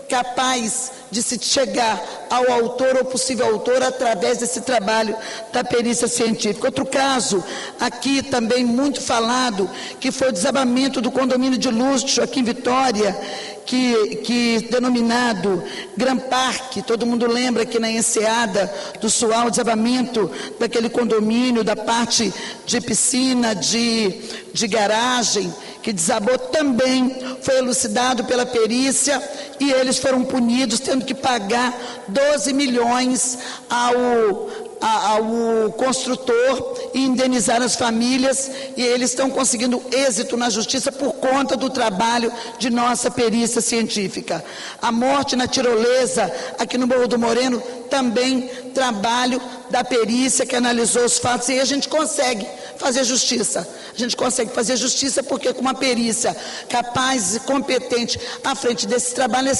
capaz de se chegar ao autor ou possível autor através desse trabalho da perícia científica. Outro caso, aqui também muito falado, que foi o desabamento do condomínio de luxo aqui em Vitória, que denominado Gran Parque. Todo mundo lembra que na Enseada do Sual, o desabamento daquele condomínio, da parte de piscina, de garagem, que desabou, também foi elucidado pela perícia e eles foram punidos, tendo que pagar 12 milhões ao construtor e indenizar as famílias, e eles estão conseguindo êxito na justiça por conta do trabalho de nossa perícia científica. A morte na tirolesa, aqui no Morro do Moreno, também trabalho da perícia que analisou os fatos, e aí a gente consegue fazer justiça. A gente consegue fazer justiça porque com uma perícia capaz e competente à frente desse trabalho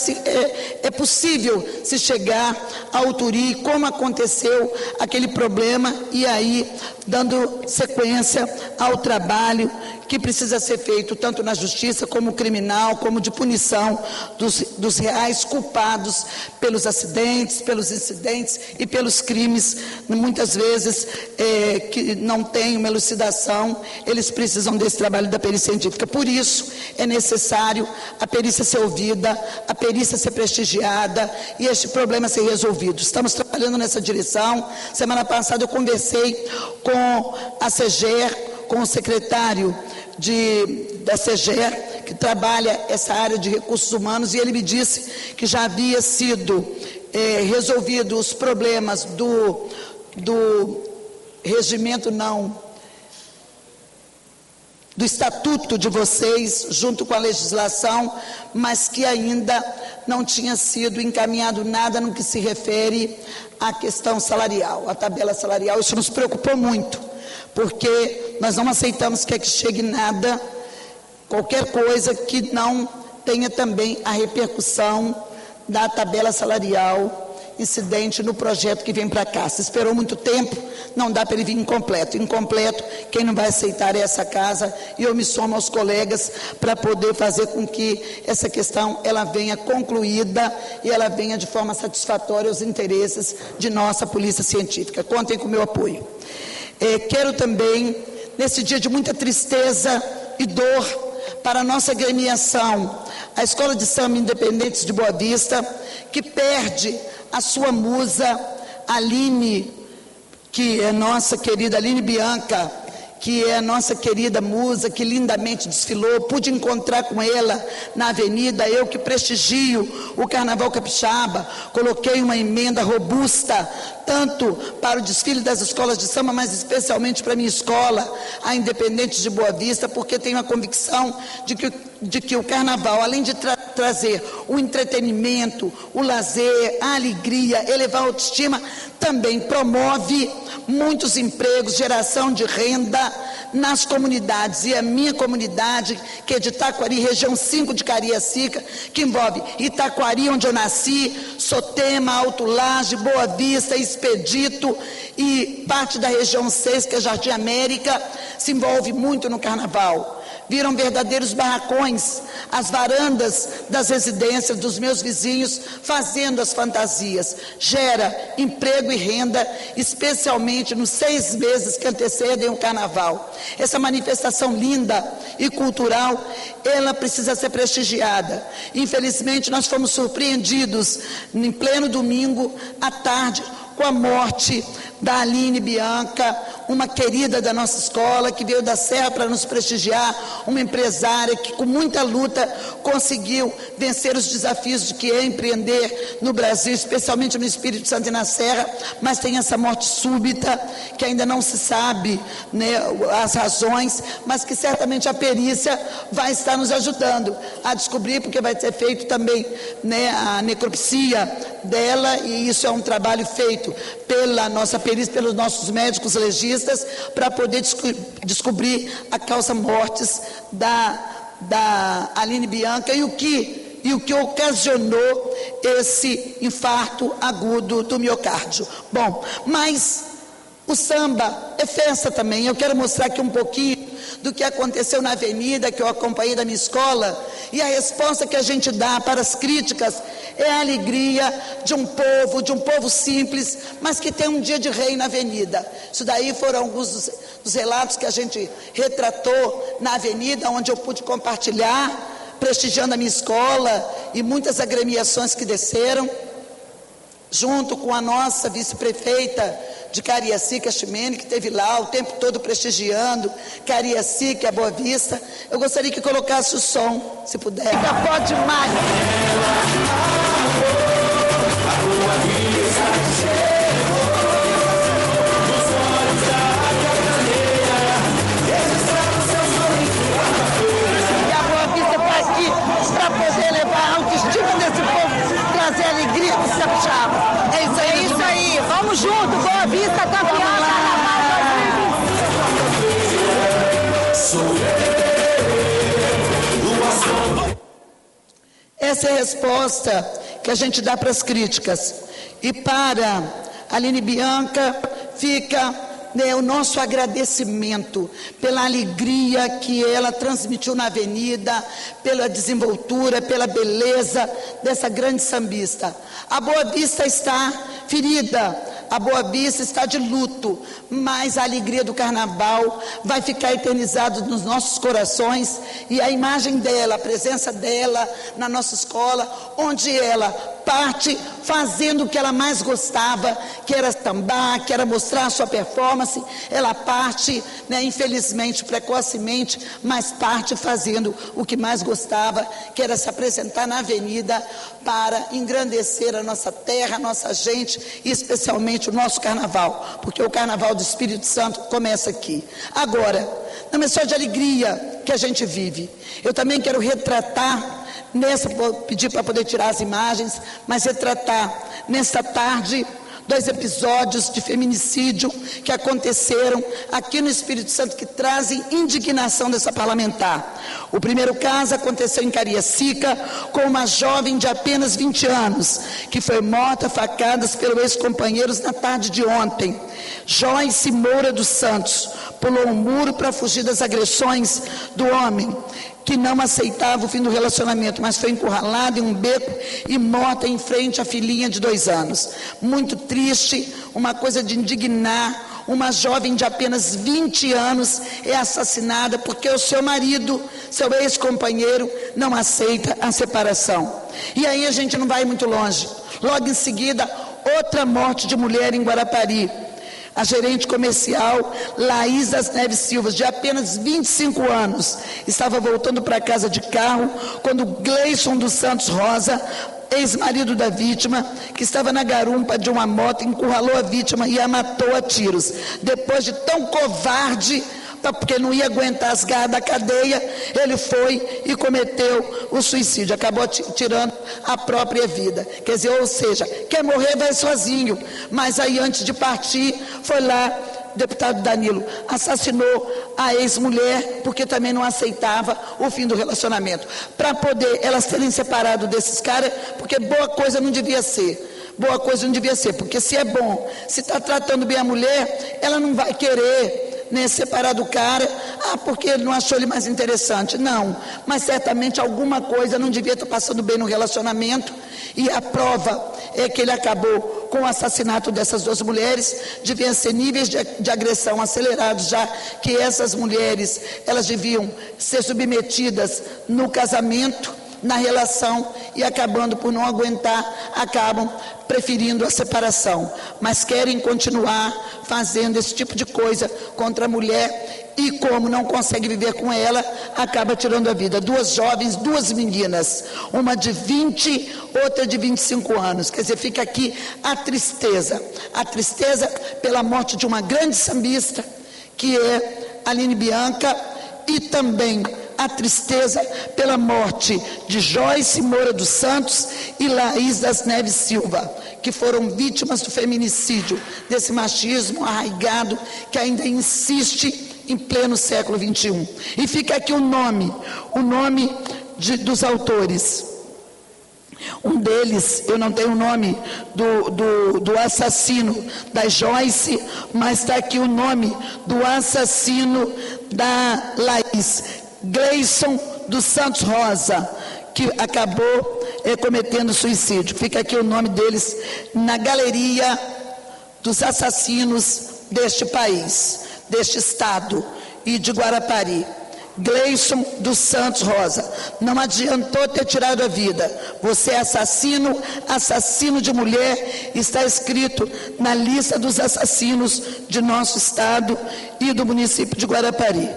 é possível se chegar à autoria, como aconteceu aquele problema, e aí dando sequência ao trabalho que precisa ser feito tanto na justiça como criminal, como de punição dos reais culpados pelos acidentes, pelos incidentes e pelos crimes, muitas vezes que não tem uma elucidação, eles precisam desse trabalho da perícia científica. Por isso é necessário a perícia ser ouvida, a perícia ser prestigiada e este problema ser resolvido. Estamos trabalhando nessa direção. Semana passada eu conversei com a SEGER, com o secretário da SEGER, que trabalha essa área de recursos humanos, e ele me disse que já havia sido resolvido os problemas do regimento, do estatuto de vocês, junto com a legislação, mas que ainda não tinha sido encaminhado nada no que se refere à questão salarial, à tabela salarial. Isso nos preocupou muito, porque nós não aceitamos que chegue nada, qualquer coisa que não tenha também a repercussão da tabela salarial incidente no projeto que vem para cá. Se esperou muito tempo, não dá para ele vir incompleto. Incompleto, quem não vai aceitar é essa casa, e eu me somo aos colegas para poder fazer com que essa questão ela venha concluída e ela venha de forma satisfatória aos interesses de nossa Polícia Científica. Contem com o meu apoio. Quero também, nesse dia de muita tristeza e dor para a nossa agremiação, a Escola de Samba Independentes de Boa Vista, que perde a sua musa, Aline, que é nossa querida Aline Bianca, que é a nossa querida musa, que lindamente desfilou. Pude encontrar com ela na avenida, eu que prestigio o Carnaval Capixaba, coloquei uma emenda robusta, tanto para o desfile das escolas de samba, mas especialmente para a minha escola, a Independente de Boa Vista, porque tenho a convicção de que o Carnaval, além de trazer o entretenimento, o lazer, a alegria, elevar a autoestima, também promove muitos empregos, geração de renda nas comunidades. E a minha comunidade, que é de Itaquari, região 5 de Cariacica, que envolve Itaquari, onde eu nasci, Sotema, Alto Laje, Boa Vista, Expedito e parte da região 6, que é Jardim América, se envolve muito no Carnaval. Viram verdadeiros barracões, as varandas das residências dos meus vizinhos, fazendo as fantasias. Gera emprego e renda, especialmente nos 6 meses que antecedem o Carnaval. Essa manifestação linda e cultural, ela precisa ser prestigiada. Infelizmente, nós fomos surpreendidos, em pleno domingo, à tarde, com a morte da Aline Bianca, uma querida da nossa escola, que veio da Serra para nos prestigiar, uma empresária que com muita luta conseguiu vencer os desafios de que é empreender no Brasil, especialmente no Espírito Santo e na Serra, mas tem essa morte súbita, que ainda não se sabe, né, as razões, mas que certamente a perícia vai estar nos ajudando a descobrir, porque vai ser feito também, né, a necropsia dela, e isso é um trabalho feito pela nossa perícia, pelos nossos médicos legistas, para poder descobrir a causa mortes da Aline Bianca e o que ocasionou esse infarto agudo do miocárdio. Bom, mas o samba é festa também. Eu quero mostrar aqui um pouquinho do que aconteceu na avenida, que eu acompanhei da minha escola, e a resposta que a gente dá para as críticas é a alegria de um povo simples, mas que tem um dia de rei na avenida. Isso daí foram alguns dos relatos que a gente retratou na avenida, onde eu pude compartilhar, prestigiando a minha escola e muitas agremiações que desceram, junto com a nossa vice-prefeita de Cariacica, Ximene, que esteve lá o tempo todo prestigiando Cariacica e a Boa Vista. Eu gostaria que colocasse o som, se puder. Pode mais. E a Boa Vista está aqui para poder levar a autoestima desse povo, trazer alegria para o capixaba. É isso aí. Vamos junto, Boa Vista, campeã Carnaval 2025. Essa é a resposta que a gente dá para as críticas. E para a Aline Bianca, fica o nosso agradecimento pela alegria que ela transmitiu na avenida, pela desenvoltura, pela beleza dessa grande sambista. A Boa Vista está ferida, a Boa Vista está de luto, mas a alegria do carnaval vai ficar eternizada nos nossos corações, e a imagem dela, a presença dela na nossa escola, onde ela parte fazendo o que ela mais gostava, que era sambar, que era mostrar a sua performance. Ela parte, infelizmente, precocemente, mas parte fazendo o que mais gostava, que era se apresentar na avenida para engrandecer a nossa terra, a nossa gente e especialmente o nosso carnaval, porque o carnaval do Espírito Santo começa aqui. Agora, não é só de alegria que a gente vive, eu também quero retratar vou pedir para poder tirar as imagens, mas retratar nesta tarde 2 episódios de feminicídio que aconteceram aqui no Espírito Santo, que trazem indignação dessa parlamentar. O primeiro caso aconteceu em Cariacica, com uma jovem de apenas 20 anos, que foi morta a facadas pelos ex-companheiros na tarde de ontem. Joyce Moura dos Santos pulou um muro para fugir das agressões do homem, que não aceitava o fim do relacionamento, mas foi encurralada em um beco e morta em frente à filhinha de 2 anos. Muito triste, uma coisa de indignar. Uma jovem de apenas 20 anos é assassinada porque o seu marido, seu ex-companheiro, não aceita a separação. E aí a gente não vai muito longe. Logo em seguida, outra morte de mulher em Guarapari. A gerente comercial Laís das Neves Silva, de apenas 25 anos, estava voltando para casa de carro quando Gleison dos Santos Rosa, ex-marido da vítima, que estava na garumpa de uma moto, encurralou a vítima e a matou a tiros. Depois de tão covarde, porque não ia aguentar as garras da cadeia, ele foi e cometeu o suicídio, acabou tirando a própria vida. Quer dizer, ou seja, quer morrer vai sozinho, mas aí antes de partir, foi lá, o deputado Danilo assassinou a ex-mulher, porque também não aceitava o fim do relacionamento, para poder elas terem separado desses caras, porque boa coisa não devia ser. Boa coisa não devia ser, porque se é bom, se está tratando bem a mulher, ela não vai querer separar do cara, porque ele não achou ele mais interessante. Não, mas certamente alguma coisa não devia estar passando bem no relacionamento, e a prova é que ele acabou com o assassinato dessas 2 mulheres. Deviam ser níveis de agressão acelerados, já que essas mulheres, elas deviam ser submetidas no casamento, na relação, e acabando por não aguentar, acabam preferindo a separação, mas querem continuar fazendo esse tipo de coisa contra a mulher, e como não consegue viver com ela, acaba tirando a vida. 2 jovens, 2 meninas, uma de 20, outra de 25 anos, quer dizer, fica aqui a tristeza pela morte de uma grande sambista, que é Aline Bianca, e também a tristeza pela morte de Joyce Moura dos Santos e Laís das Neves Silva, que foram vítimas do feminicídio, desse machismo arraigado que ainda insiste em pleno século XXI. E fica aqui o nome dos autores. Um deles, eu não tenho o nome do assassino da Joyce, mas está aqui o nome do assassino da Laís, Gleison dos Santos Rosa, que acabou cometendo suicídio. Fica aqui o nome deles na galeria dos assassinos deste país, deste estado e de Guarapari. Gleison dos Santos Rosa, não adiantou ter tirado a vida, você é assassino de mulher, está escrito na lista dos assassinos de nosso estado e do município de Guarapari.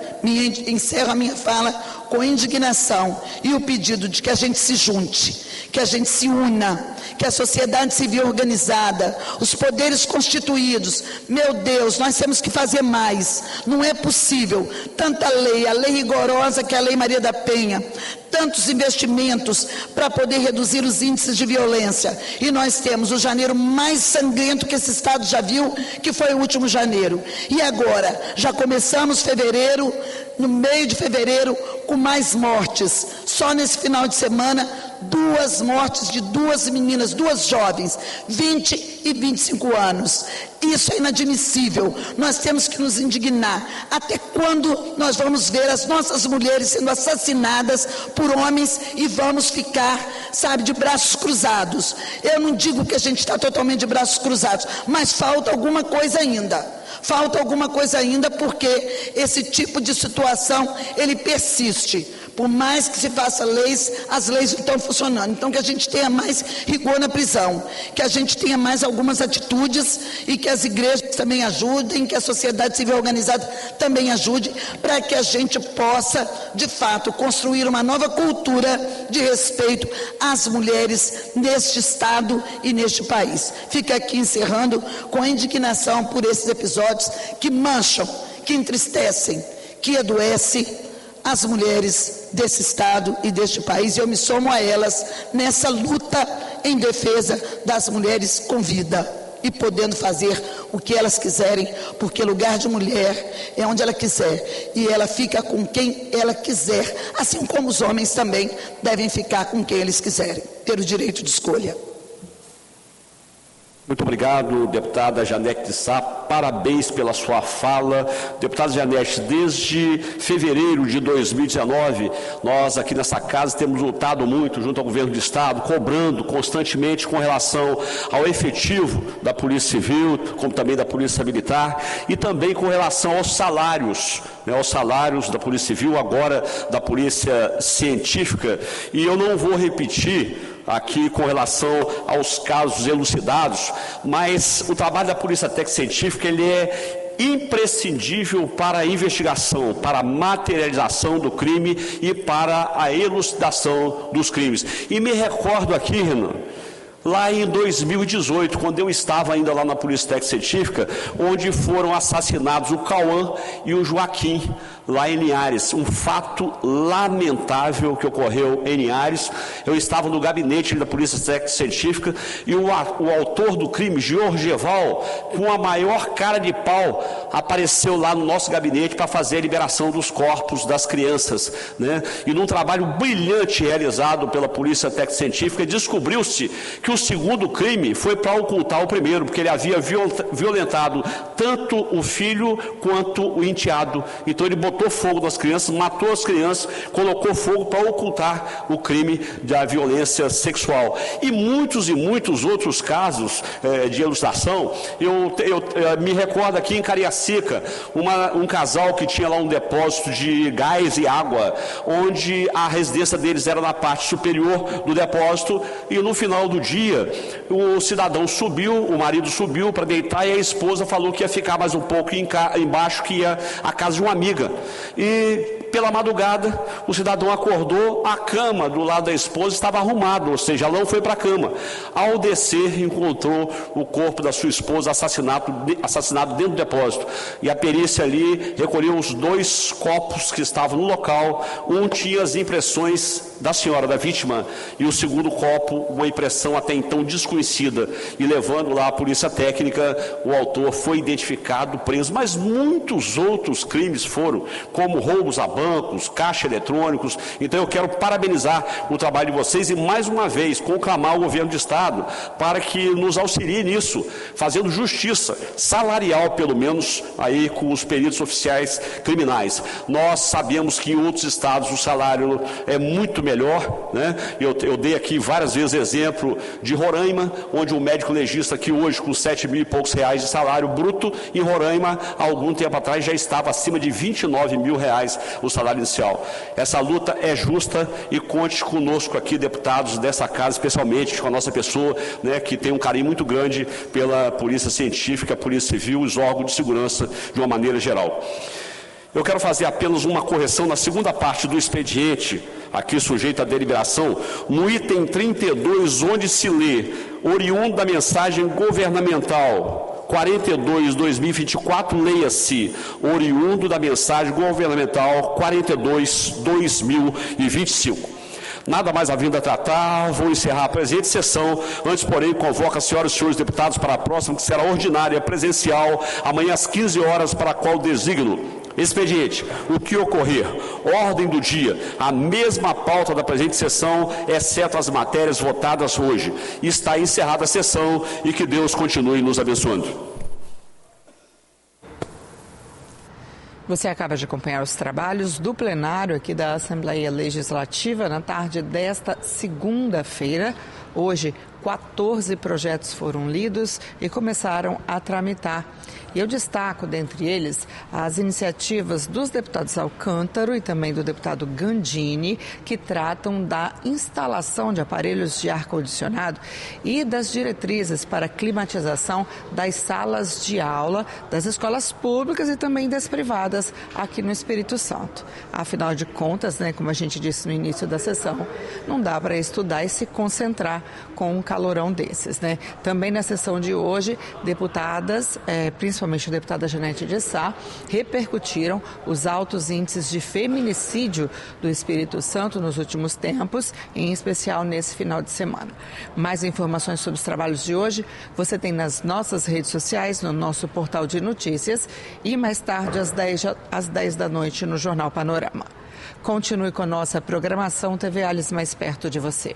Encerro a minha fala com indignação e o pedido de que a gente se junte, que a gente se una, que a sociedade civil organizada, os poderes constituídos, meu Deus, nós temos que fazer mais. Não é possível tanta lei, a lei rigorosa que é a Lei Maria da Penha, tantos investimentos para poder reduzir os índices de violência, e nós temos o janeiro mais sangrento que esse estado já viu, que foi o último janeiro, e agora já começamos fevereiro, no meio de fevereiro, com mais mortes. Só nesse final de semana, 2 mortes de 2 meninas, 2 jovens, 20 e 25 anos. Isso é inadmissível. Nós temos que nos indignar. Até quando nós vamos ver as nossas mulheres sendo assassinadas por homens e vamos ficar, sabe, de braços cruzados? Eu não digo que a gente está totalmente de braços cruzados, mas falta alguma coisa ainda. Falta alguma coisa ainda, porque esse tipo de situação, ele persiste. Por mais que se faça leis, as leis não estão funcionando. Então, que a gente tenha mais rigor na prisão, que a gente tenha mais algumas atitudes e que as igrejas também ajudem, que a sociedade civil organizada também ajude, para que a gente possa, de fato, construir uma nova cultura de respeito às mulheres neste estado e neste país. Fica aqui encerrando com a indignação por esses episódios que mancham, que entristecem, que adoecem as mulheres desse estado e deste país, e eu me somo a elas nessa luta em defesa das mulheres com vida e podendo fazer o que elas quiserem, porque lugar de mulher é onde ela quiser e ela fica com quem ela quiser, assim como os homens também devem ficar com quem eles quiserem, ter o direito de escolha. Muito obrigado, deputada Janete de Sá, parabéns pela sua fala. Deputada Janete, desde fevereiro de 2019, nós aqui nessa casa temos lutado muito junto ao governo do estado, cobrando constantemente com relação ao efetivo da Polícia Civil, como também da Polícia Militar, e também com relação aos salários da Polícia Civil, agora da Polícia Científica, e eu não vou repetir aqui com relação aos casos elucidados, mas o trabalho da Polícia Técnica Científica, ele é imprescindível para a investigação, para a materialização do crime e para a elucidação dos crimes. E me recordo aqui, Renan, lá em 2018, quando eu estava ainda lá na Polícia Técnica Científica, onde foram assassinados o Cauã e o Joaquim, lá em Linhares, um fato lamentável que ocorreu em Linhares. Eu estava no gabinete da Polícia Técnica Científica e o autor do crime, Georgeval, com a maior cara de pau, apareceu lá no nosso gabinete para fazer a liberação dos corpos das crianças, né? E num trabalho brilhante realizado pela Polícia Técnica Científica, descobriu-se que o segundo crime foi para ocultar o primeiro, porque ele havia violentado tanto o filho quanto o enteado. Então ele botou fogo nas crianças, matou as crianças, colocou fogo para ocultar o crime da violência sexual. E muitos outros casos de elucidação. Eu me recordo aqui em Cariacica, um casal que tinha lá um depósito de gás e água, onde a residência deles era na parte superior do depósito, e no final do dia, o cidadão subiu, o marido subiu para deitar, e a esposa falou que ia ficar mais um pouco embaixo, que ia à casa de uma amiga. E pela madrugada, o cidadão acordou, a cama do lado da esposa estava arrumada, ou seja, ela não foi para a cama. Ao descer, encontrou o corpo da sua esposa assassinado dentro do depósito. E a perícia ali recolheu os 2 copos que estavam no local. Um tinha as impressões da senhora, da vítima, e o segundo copo, uma impressão até então desconhecida. E levando lá a polícia técnica, o autor foi identificado, preso. Mas muitos outros crimes foram, como roubos a bancos, caixa eletrônicos. Então eu quero parabenizar o trabalho de vocês e mais uma vez conclamar o governo do estado para que nos auxilie nisso, fazendo justiça salarial, pelo menos aí com os peritos oficiais criminais. Nós sabemos que em outros estados o salário é muito melhor, né? Eu dei aqui várias vezes exemplo de Roraima, onde um médico legista que hoje com 7 mil e poucos reais de salário bruto, em Roraima há algum tempo atrás já estava acima de 29 mil reais o salário inicial. Essa luta é justa e conte conosco aqui, deputados dessa casa, especialmente com a nossa pessoa, né, que tem um carinho muito grande pela Polícia Científica, Polícia Civil e os órgãos de segurança de uma maneira geral. Eu quero fazer apenas uma correção na segunda parte do expediente, aqui sujeito à deliberação, no item 32, onde se lê, oriundo da mensagem governamental 42/2024, leia-se, oriundo da mensagem governamental 42/2025. Nada mais havendo a tratar, vou encerrar a presente sessão. Antes, porém, convoco as senhoras e senhores deputados para a próxima, que será ordinária, presencial, amanhã às 15 horas, para a qual designo Expediente. O que ocorrer? Ordem do dia. A mesma pauta da presente sessão, exceto as matérias votadas hoje. Está encerrada a sessão e que Deus continue nos abençoando. Você acaba de acompanhar os trabalhos do plenário aqui da Assembleia Legislativa na tarde desta segunda-feira. Hoje, 14 projetos foram lidos e começaram a tramitar. E eu destaco, dentre eles, as iniciativas dos deputados Alcântara e também do deputado Gandini, que tratam da instalação de aparelhos de ar-condicionado e das diretrizes para climatização das salas de aula das escolas públicas e também das privadas aqui no Espírito Santo. Afinal de contas, como a gente disse no início da sessão, não dá para estudar e se concentrar com um calorão desses, Também na sessão de hoje, deputadas, principalmente a deputada Janete de Sá, repercutiram os altos índices de feminicídio do Espírito Santo nos últimos tempos, em especial nesse final de semana. Mais informações sobre os trabalhos de hoje você tem nas nossas redes sociais, no nosso portal de notícias e mais tarde às 10 da noite no Jornal Panorama. Continue com a nossa programação TV Alice mais perto de você.